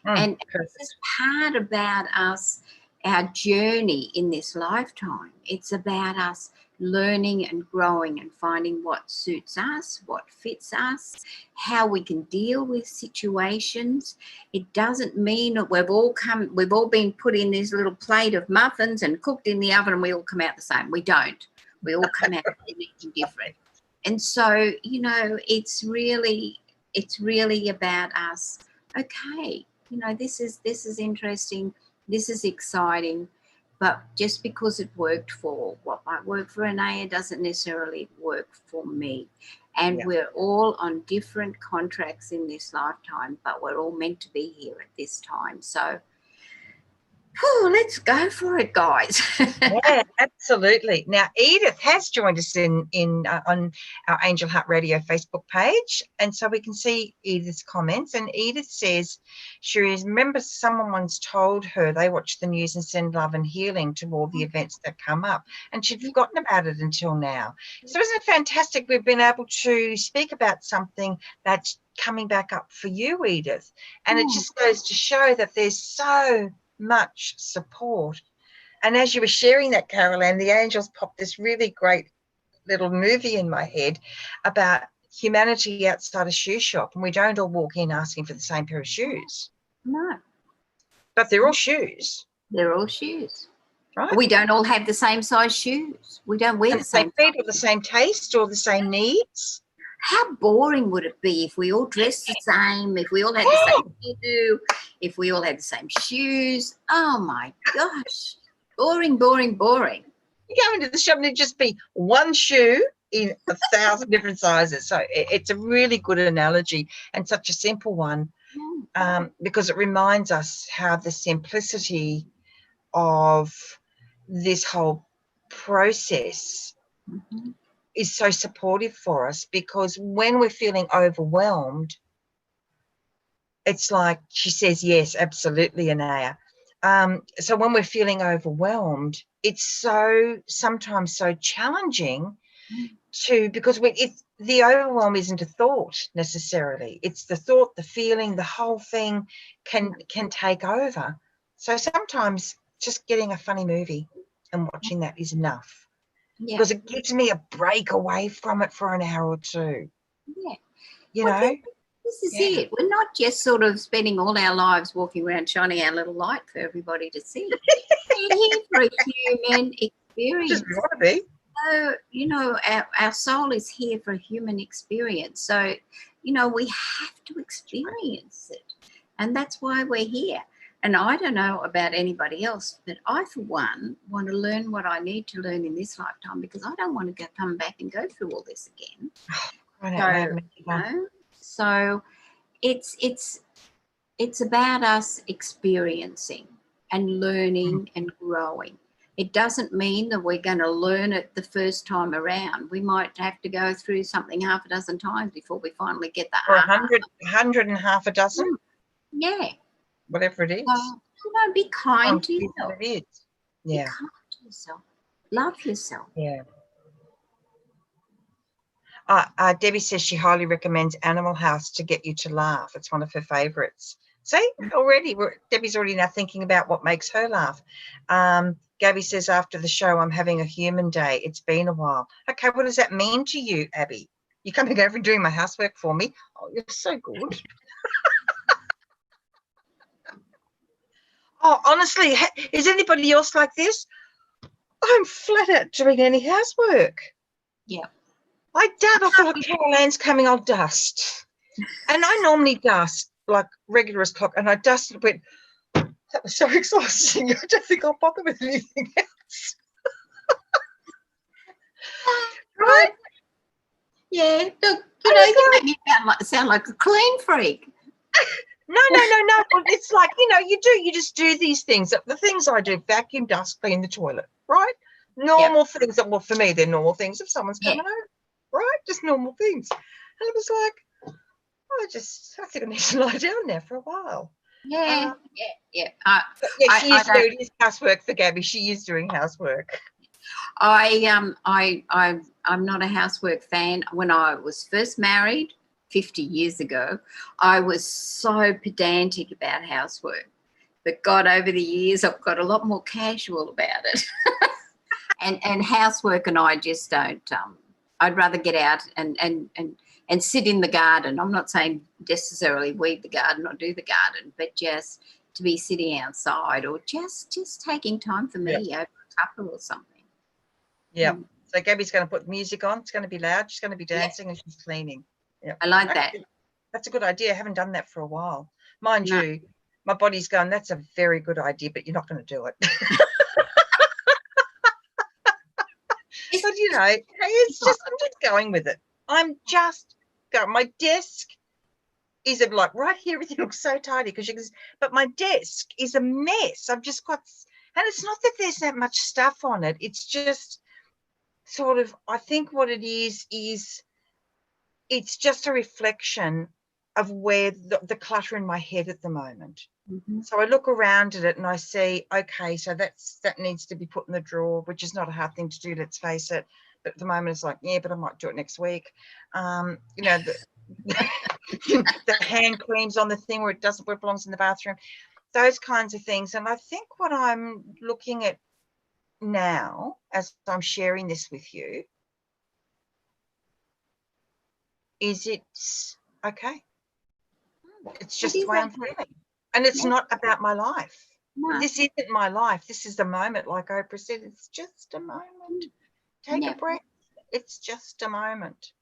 And this is part about us, our journey in this lifetime. It's about us learning and growing and finding what suits us, what fits us, how we can deal with situations. It doesn't mean that we've all been put in this little plate of muffins and cooked in the oven and we all come out the same. We don't. We all come out different. And so, you know, it's really about us. Okay, you know, this is interesting, this is exciting, but just because it worked for what might work for Anayah doesn't necessarily work for me. And we're all on different contracts in this lifetime, but we're all meant to be here at this time. So, let's go for it, guys. Yeah, absolutely. Now, Edith has joined us on our Angel Heart Radio Facebook page, and so we can see Edith's comments. And Edith says she remembers someone once told her they watch the news and send love and healing to all the events that come up, and she'd forgotten about it until now. So isn't it fantastic we've been able to speak about something that's coming back up for you, Edith? And it just goes to show that there's so much support. And as you were sharing that, Carol Anne, the angels popped this really great little movie in my head about humanity outside a shoe shop, and we don't all walk in asking for the same pair of shoes. No. But they're all shoes, They're all shoes. right? We don't all have the same size shoes. We don't wear And the the same same feet size. or the same taste or the same needs. How boring would it be if we all dressed the same, if we all had the same hairdo, if we all had the same shoes? Oh, my gosh. Boring, boring, boring. You go into the shop and it'd just be one shoe in 1,000 different sizes. So it's a really good analogy and such a simple one, because it reminds us how the simplicity of this whole process is so supportive for us, because when we're feeling overwhelmed, it's like she says, yes, absolutely, Anayah. So when we're feeling overwhelmed, it's sometimes so challenging because the overwhelm isn't a thought necessarily. It's the thought, the feeling, the whole thing can take over. So sometimes just getting a funny movie and watching that is enough, because it gives me a break away from it for an hour or two. Yeah. You know? This is it. We're not just sort of spending all our lives walking around shining our little light for everybody to see. We're here for a human experience. Just want to be. So, our soul is here for a human experience. So, we have to experience it. And that's why we're here. And I don't know about anybody else, but I, for one, want to learn what I need to learn in this lifetime, because I don't want to come back and go through all this again. So it's about us experiencing and learning and growing. It doesn't mean that we're going to learn it the first time around. We might have to go through something half a dozen times before we finally get the or 100 and half a dozen. Yeah. Whatever it is. Be kind to yourself. It is. Yeah. Be kind to yourself. Love yourself. Yeah. Debbie says she highly recommends Animal House to get you to laugh. It's one of her favourites. See, Debbie's already now thinking about what makes her laugh. Gabby says, after the show, I'm having a human day. It's been a while. Okay, what does that mean to you, Abby? You're coming over and doing my housework for me. Oh, you're so good. Oh, honestly, is anybody else like this? I'm flat out doing any housework. Yeah. I thought Carol Anne's coming, I'll dust. And I normally dust like regular as clock, and I dusted and went, that was so exhausting. I don't think I'll bother with anything else. Right? Yeah. Look, you make me sound like a clean freak. No. Well, it's like, you just do these things. The things I do: vacuum, dust, clean the toilet, right? Normal things that, well, for me, they're normal things if someone's coming over, right? Just normal things. And it was like, I think I need to lie down now for a while. Yeah. She is doing housework for Gabby. She is doing housework. I'm not a housework fan. When I was first married 50 years ago, I was so pedantic about housework. But God, over the years, I've got a lot more casual about it. and housework and I just don't. I'd rather get out and sit in the garden. I'm not saying necessarily weed the garden or do the garden, but just to be sitting outside or just taking time for me over a cuppa or something. Yeah. So Gabby's going to put music on. It's going to be loud. She's going to be dancing and she's cleaning. Yeah. I like that. That's a good idea. I haven't done that for a while. Mind you, my body's going, that's a very good idea, but you're not going to do it. But, it's just, I'm just going with it. I'm just going. My desk is like right here. Everything looks so tidy but my desk is a mess. I've just got, and it's not that there's that much stuff on it. It's just sort of, I think what it is it's just a reflection of where the clutter in my head at the moment. So I look around at it and I see, okay, so that needs to be put in the drawer, which is not a hard thing to do, let's face it. But at the moment it's like, yeah, but I might do it next week. The hand creams on the thing where it belongs in the bathroom, those kinds of things. And I think what I'm looking at now, as I'm sharing this with you, is it's okay. It's just the way I'm feeling. And it's not about my life. No. This isn't my life. This is the moment, like Oprah said, it's just a moment. Take a breath. It's just a moment.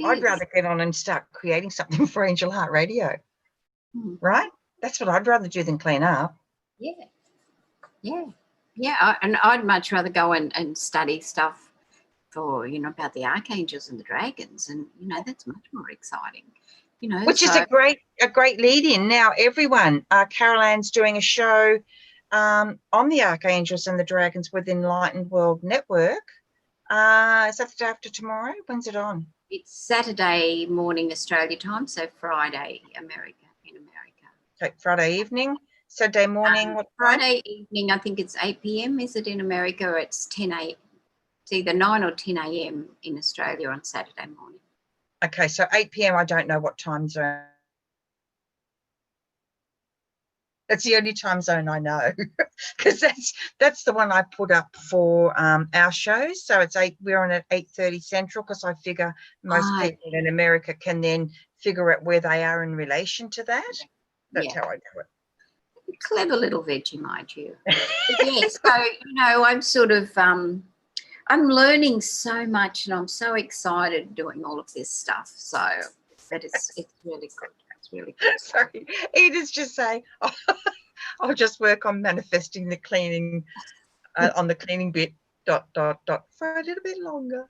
I'd rather get on and start creating something for Angel Heart Radio, right? That's what I'd rather do than clean up. And I'd much rather go and study stuff for, about the archangels and the dragons, and that's much more exciting, Which is a great lead in. Now everyone, Carol Anne's doing a show on the archangels and the dragons with Enlightened World Network. Is that the day after tomorrow? When's it on? It's Saturday morning Australia time, so Friday in America. Okay, Friday evening, Saturday morning. What time? Friday evening, I think it's 8 p.m. Is it in America? Or it's 10 a.m. It's either 9 or 10 a.m. in Australia on Saturday morning. Okay, so 8 p.m. I don't know what time zone. That's the only time zone I know, because that's the one I put up for our shows. So it's we're on at 8:30 Central, because I figure most people in America can then figure out where they are in relation to that. That's how I do it. Clever little Vegemite, you. So I'm sort of I'm learning so much, and I'm so excited doing all of this stuff. So, but it's really good. It's really good. Sorry, Edith's just saying, I'll just work on manifesting the cleaning on the cleaning bit ... for a little bit longer.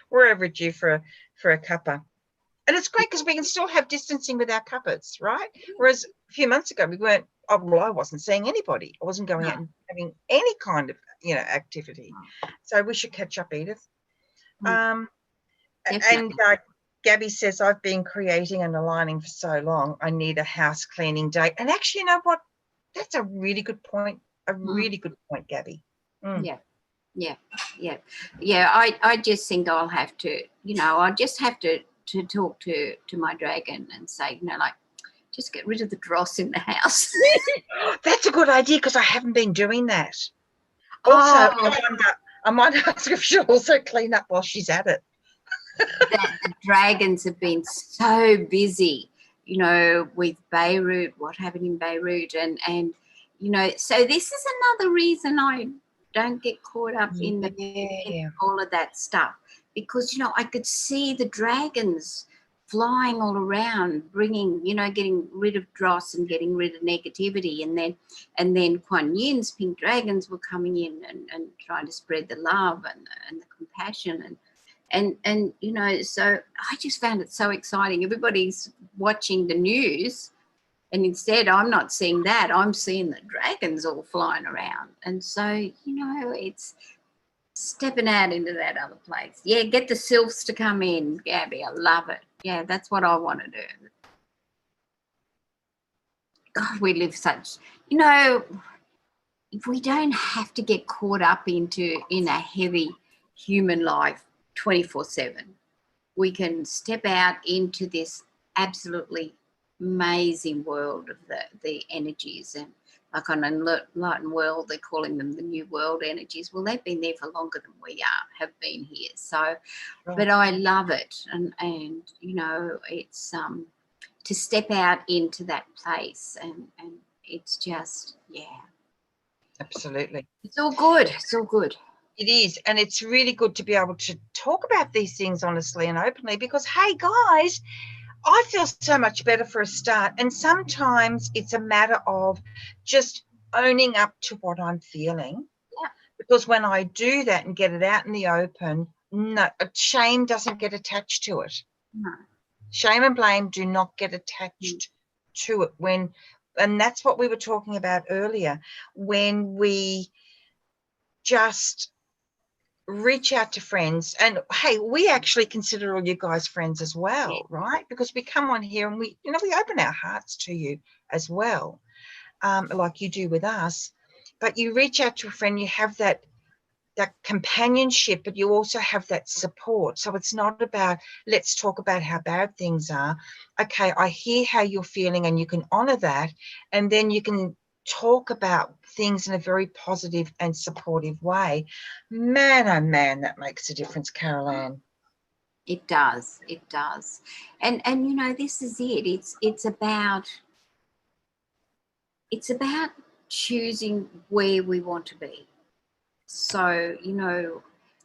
We're overdue for a cuppa. And it's great because we can still have distancing with our cuppas, right? Whereas a few months ago we weren't. I wasn't seeing anybody. I wasn't going out and having any kind of activity. So we should catch up, Edith. And Gabby says, I've been creating and aligning for so long. I need a house cleaning day. And actually, you know what? That's a really good point. A really good point, Gabby. Yeah. I just think I'll have to, I just have to talk to my dragon and say, just get rid of the dross in the house. That's a good idea, because I haven't been doing that. Also, I might ask if she'll also clean up while she's at it. The dragons have been so busy, with Beirut, what happened in Beirut, and so this is another reason I don't get caught up in all of that stuff, because I could see the dragons flying all around, bringing, getting rid of dross and getting rid of negativity, and then Kuan Yin's pink dragons were coming in and trying to spread the love and the compassion and so I just found it so exciting. Everybody's watching the news, and instead I'm not seeing that. I'm seeing the dragons all flying around. And so, it's stepping out into that other place. Yeah, get the sylphs to come in, Gabby. I love it. Yeah, that's what I want to do. God, we live such, if we don't have to get caught up in a heavy human life 24/7. We can step out into this absolutely amazing world of the energies, and like on Enlightened World, they're calling them the New World energies. Well, they've been there for longer than we have been here. So, but I love it, and it's to step out into that place, and it's just absolutely. It's all good. It's all good. It is, and it's really good to be able to talk about these things honestly and openly, because, hey, guys, I feel so much better for a start, and sometimes it's a matter of just owning up to what I'm feeling, because when I do that and get it out in the open, no, shame doesn't get attached to it. No. Shame and blame do not get attached to it, and that's what we were talking about earlier, when we just reach out to friends. And hey, we actually consider all you guys friends as well, right? Because we come on here and we open our hearts to you as well, like you do with us. But you reach out to a friend, you have that companionship, but you also have that support. So it's not about, let's talk about how bad things are. Okay, I hear how you're feeling, and you can honor that, and then you can talk about things in a very positive and supportive way. Man, oh man, that makes a difference, Carol Anne. It does. It does. And you know, this is it. It's about choosing where we want to be. So, you know,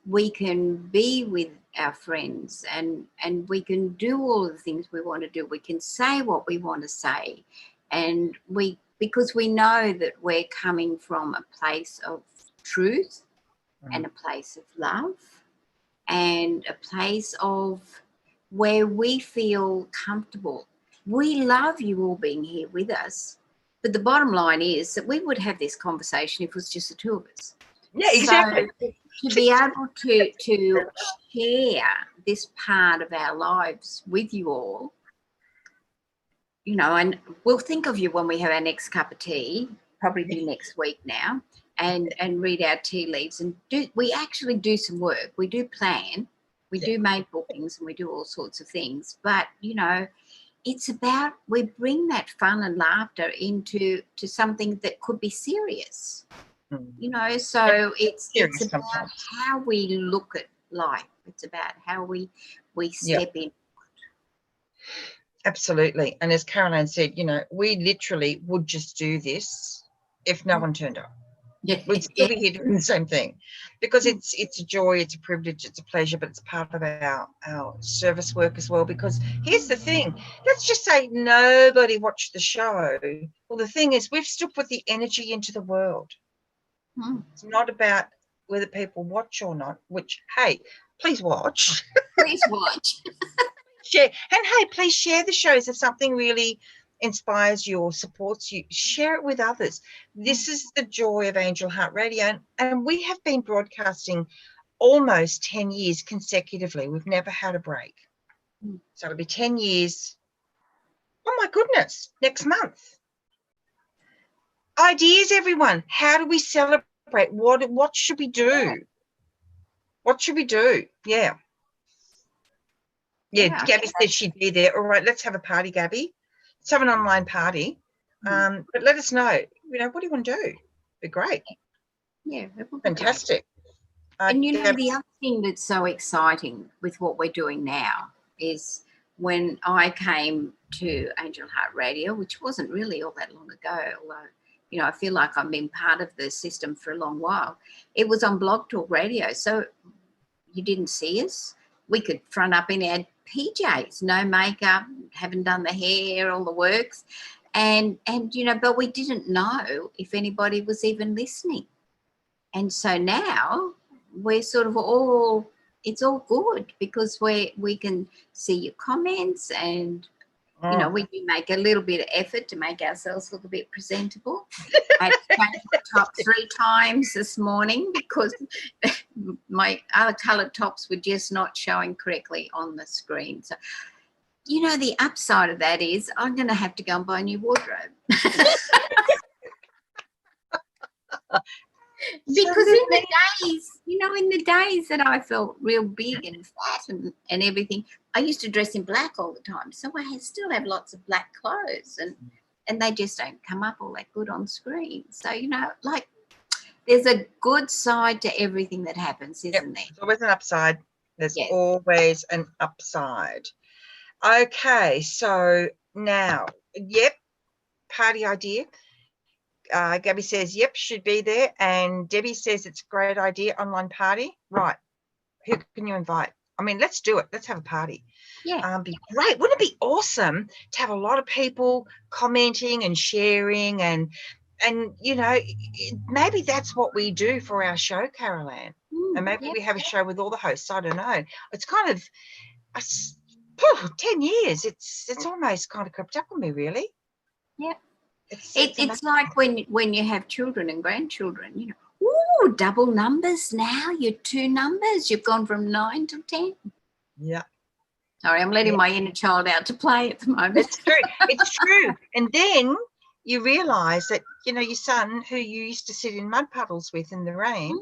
we can be with our friends and we can do all the things we want to do. We can say what we want to say. And because we know that we're coming from a place of truth and a place of love and a place of where we feel comfortable. We love you all being here with us. But the bottom line is that we would have this conversation if it was just the two of us. Yeah, exactly. So to be able to share this part of our lives with you all, you know, and we'll think of you when we have our next cup of tea, probably be next week now, and read our tea leaves and we actually do some work. We do plan, we do make bookings and we do all sorts of things. But, you know, it's about we bring that fun and laughter into something that could be serious. You know, so it's about how we look at life. It's about how we step in. Absolutely. And as Carol Anne said, you know, we literally would just do this if no one turned up. Yeah. We'd still be here doing the same thing, because it's a joy, it's a privilege, it's a pleasure, but it's part of our service work as well. Because here's the thing, let's just say nobody watched the show. Well, the thing is, we've still put the energy into the world. It's not about whether people watch or not, which, hey, please watch. Please watch. Share. And hey, please share the shows. If something really inspires you or supports you, share it with others. This is the joy of Angel Heart Radio. And we have been broadcasting almost 10 years consecutively. We've never had a break. So it'll be 10 years. Oh, my goodness, next month. Ideas, everyone. How do we celebrate? What should we do? What should we do? Yeah. Yeah, Gabby said she'd be there. All right, let's have a party, Gabby. Let's have an online party. But let us know, you know, what do you want to do? It'd be great. Yeah, it would be fantastic. And you know, the other thing that's so exciting with what we're doing now is when I came to Angel Heart Radio, which wasn't really all that long ago, although, you know, I feel like I've been part of the system for a long while. It was on Blog Talk Radio, so you didn't see us. We could front up in our PJs, no makeup, haven't done the hair, all the works. And you know, but we didn't know if anybody was even listening. And so now we're sort of it's all good because we can see your comments and, you know, we do make a little bit of effort to make ourselves look a bit presentable. I changed the top 3 times this morning because my other coloured tops were just not showing correctly on the screen. So, you know, the upside of that is I'm going to have to go and buy a new wardrobe. Because in the days, you know, in the days that I felt real big and fat and everything, I used to dress in black all the time. So I still have lots of black clothes and they just don't come up all that good on screen. So, you know, like there's a good side to everything that happens, isn't there? There's always an upside. There's always an upside. Okay, so now, party idea. Gabby says, yep, should be there. And Debbie says it's a great idea, online party. Right. Who can you invite? I mean, let's do it. Let's have a party. Yeah. Be great. Wouldn't it be awesome to have a lot of people commenting and sharing and you know, maybe that's what we do for our show, Carol Anne. And maybe we have a show with all the hosts. I don't know. It's kind of 10 years. It's almost kind of crept up on me, really. Yeah. It's like when you have children and grandchildren, you know, ooh, double numbers now. You're 2 numbers. You've gone from 9 to 10. Yeah. Sorry, I'm letting my inner child out to play at the moment. It's true. It's true. And then you realise that, you know, your son, who you used to sit in mud puddles with in the rain,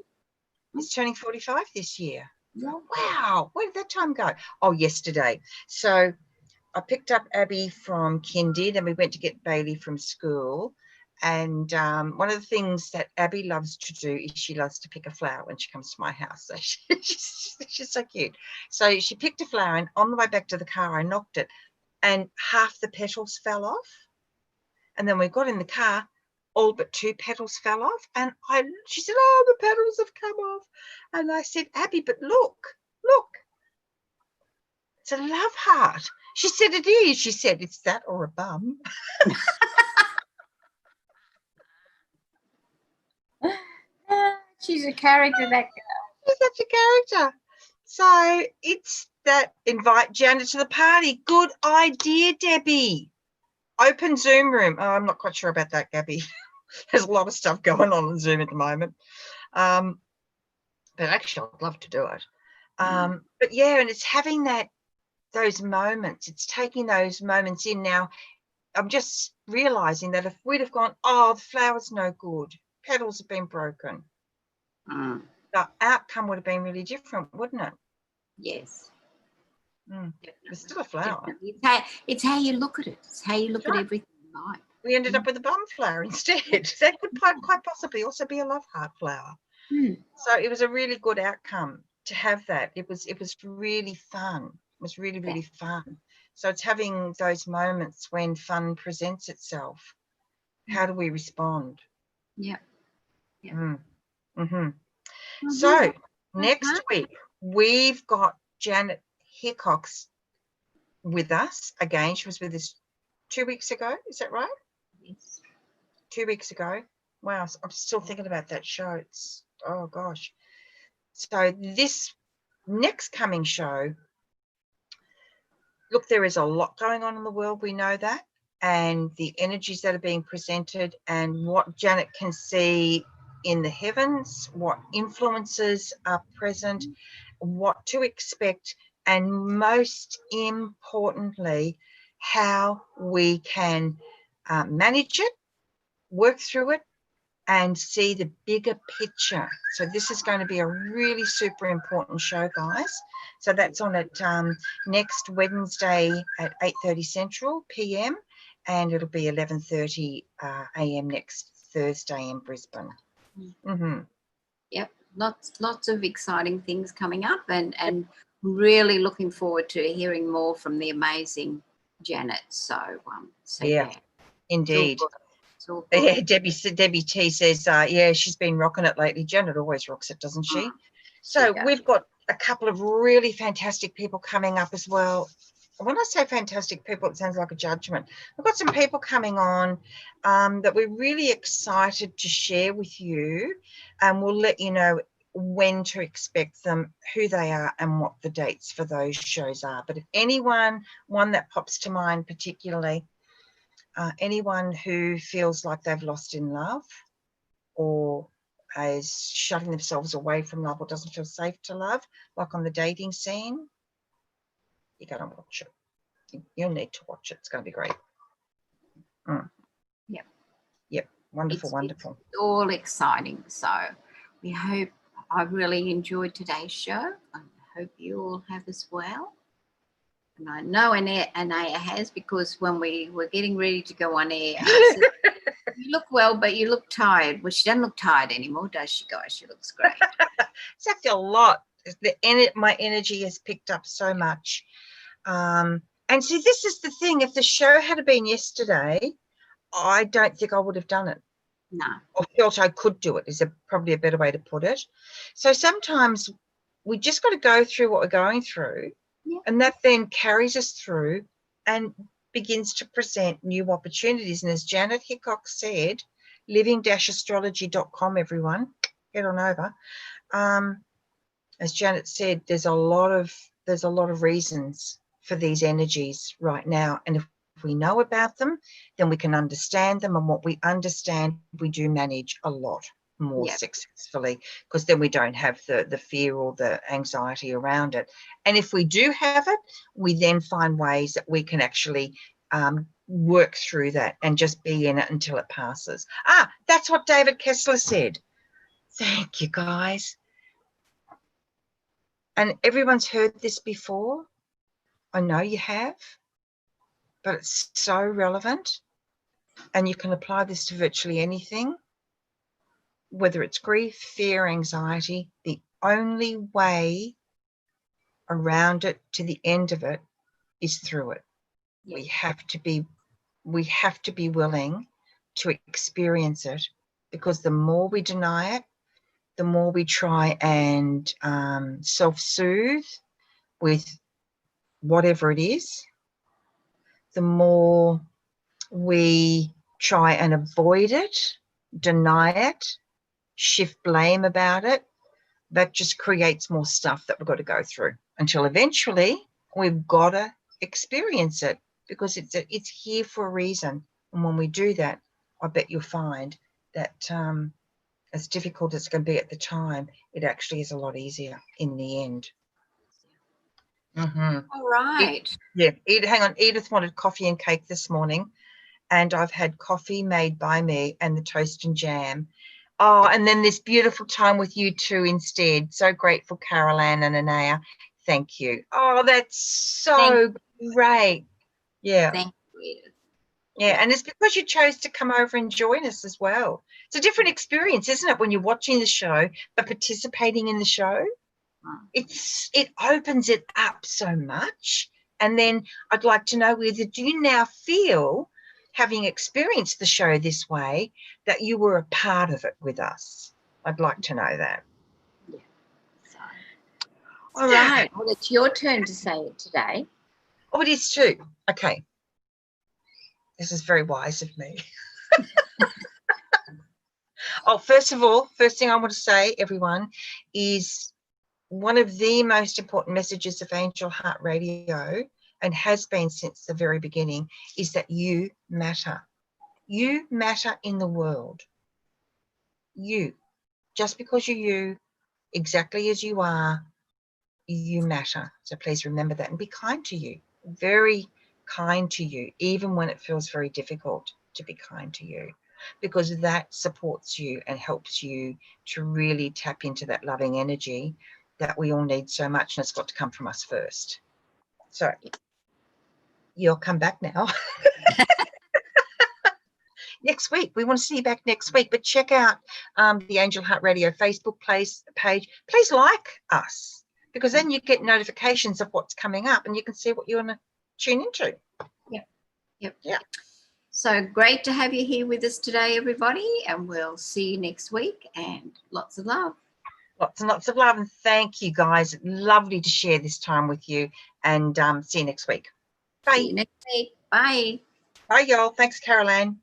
is turning 45 this year. Yeah. Wow. Where did that time go? Oh, yesterday. So I picked up Abby from kindy, then we went to get Bailey from school, And one of the things that Abby loves to do is she loves to pick a flower when she comes to my house. So she's so cute. So she picked a flower, and on the way back to the car, I knocked it, and half the petals fell off. And then we got in the car, all but 2 petals fell off. And she said, oh, the petals have come off. And I said, Abby, but look, it's a love heart. She said, it is. She said, it's that or a bum. She's a character, that girl. She's such a character. So it's that invite Janet to the party. Good idea, Debbie. Open Zoom room. Oh, I'm not quite sure about that, Gabby. There's a lot of stuff going on Zoom at the moment. But actually, I'd love to do it. But yeah, and it's having those moments. It's taking those moments in. Now, I'm just realising that if we'd have gone, oh, the flower's no good, petals have been broken, the outcome would have been really different, wouldn't it? Yes. It's still a flower. It's how you look at it. It's how you look at everything in life. We ended up with a bum flower instead. That could quite possibly also be a love heart flower. So it was a really good outcome to have that. It was really fun. It was really, really fun. So it's having those moments when fun presents itself. How do we respond? Yeah. So next week, we've got Janet Hickox with us again. She was with us 2 weeks ago. Is that right? Yes. 2 weeks ago. Wow. I'm still thinking about that show. It's, oh gosh. So this next coming show, look, there is a lot going on in the world. We know that. And the energies that are being presented and what Janet can see in the heavens, what influences are present, what to expect, and most importantly, how we can manage it, work through it, and see the bigger picture. So this is going to be a really super important show, guys. So that's on at next Wednesday at 8:30 Central PM, and it'll be 11:30 AM next Thursday in Brisbane. Yep, lots of exciting things coming up, and really looking forward to hearing more from the amazing Janet. So yeah, indeed. It's all good. Yeah, Debbie T says, yeah, she's been rocking it lately. Janet always rocks it, doesn't she? So we've got a couple of really fantastic people coming up as well. When I say fantastic people, it sounds like a judgment. We've got some people coming on that we're really excited to share with you, and we'll let you know when to expect them, who they are, and what the dates for those shows are. But if one that pops to mind particularly, anyone who feels like they've lost in love or is shutting themselves away from love or doesn't feel safe to love, like on the dating scene, you got to watch it. You'll need to watch it. It's going to be great. Yep. Wonderful. It's all exciting. So I really enjoyed today's show. I hope you all have as well. And I know Anayah has, because when we were getting ready to go on air, I said, you look well, but you look tired. Well, she doesn't look tired anymore, does she, guys? She looks great. It's actually a lot. My energy has picked up so much. And see, this is the thing. If the show had been yesterday, I don't think I would have done it. No. Or felt I could do it is probably a better way to put it. So sometimes we just got to go through what we're going through, and that then carries us through and begins to present new opportunities. And as Janet Hickox said, living-astrology.com, everyone, get on over. As Janet said, there's a lot of reasons for these energies right now, and if we know about them, then we can understand them, and what we understand, we do manage a lot more successfully, because then we don't have the fear or the anxiety around it. And if we do have it, we then find ways that we can actually work through that and just be in it until it passes. That's what David Kessler said. Thank you, guys. And everyone's heard this before. I know you have, but it's so relevant. And you can apply this to virtually anything, whether it's grief, fear, anxiety. The only way around it to the end of it is through it. Yeah. We have to be willing to experience it, because the more we deny it, the more we try and self-soothe with whatever it is, the more we try and avoid it, deny it, shift blame about it. That just creates more stuff that we've got to go through until eventually we've got to experience it, because it's here for a reason. And when we do that, I bet you'll find that as difficult as it's going to be at the time, it actually is a lot easier in the end. Mm-hmm. All right. Hang on. Edith wanted coffee and cake this morning, and I've had coffee made by me and the toast and jam. Oh, and then this beautiful time with you two instead. So grateful, Carol Anne and Anayah. Thank you. Oh, that's so great. Yeah. Thank you, Edith. Yeah, and it's because you chose to come over and join us as well. It's a different experience, isn't it, when you're watching the show but participating in the show? It opens it up so much. And then I'd like to know whether do you now feel, having experienced the show this way, that you were a part of it with us? I'd like to know that. Yeah. So, all right. Well, it's your turn to say it today. Oh, it is too. Okay. This is very wise of me. Oh, first of all, first thing I want to say, everyone, is one of the most important messages of Angel Heart Radio, and has been since the very beginning, is that you matter. You matter in the world. You. Just because you're you, exactly as you are, you matter. So please remember that and be kind to you. Very kind to you, even when it feels very difficult to be kind to you, because that supports you and helps you to really tap into that loving energy that we all need so much, and it's got to come from us first. So you'll come back now. Next week. We want to see you back next week, but check out the Angel Heart Radio Facebook page. Please like us, because then you get notifications of what's coming up and you can see what you want to tune into. Yep. Yeah. So great to have you here with us today, everybody, and we'll see you next week, and lots of love. Lots and lots of love, and thank you, guys. Lovely to share this time with you, and see you next week. Bye. See you next week. Bye. Bye, y'all. Thanks, Carol Anne.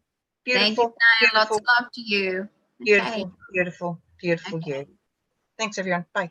Beautiful. Thank you, Naya. Lots of love to you. Beautiful, beautiful, beautiful Okay. you. Thanks, everyone. Bye.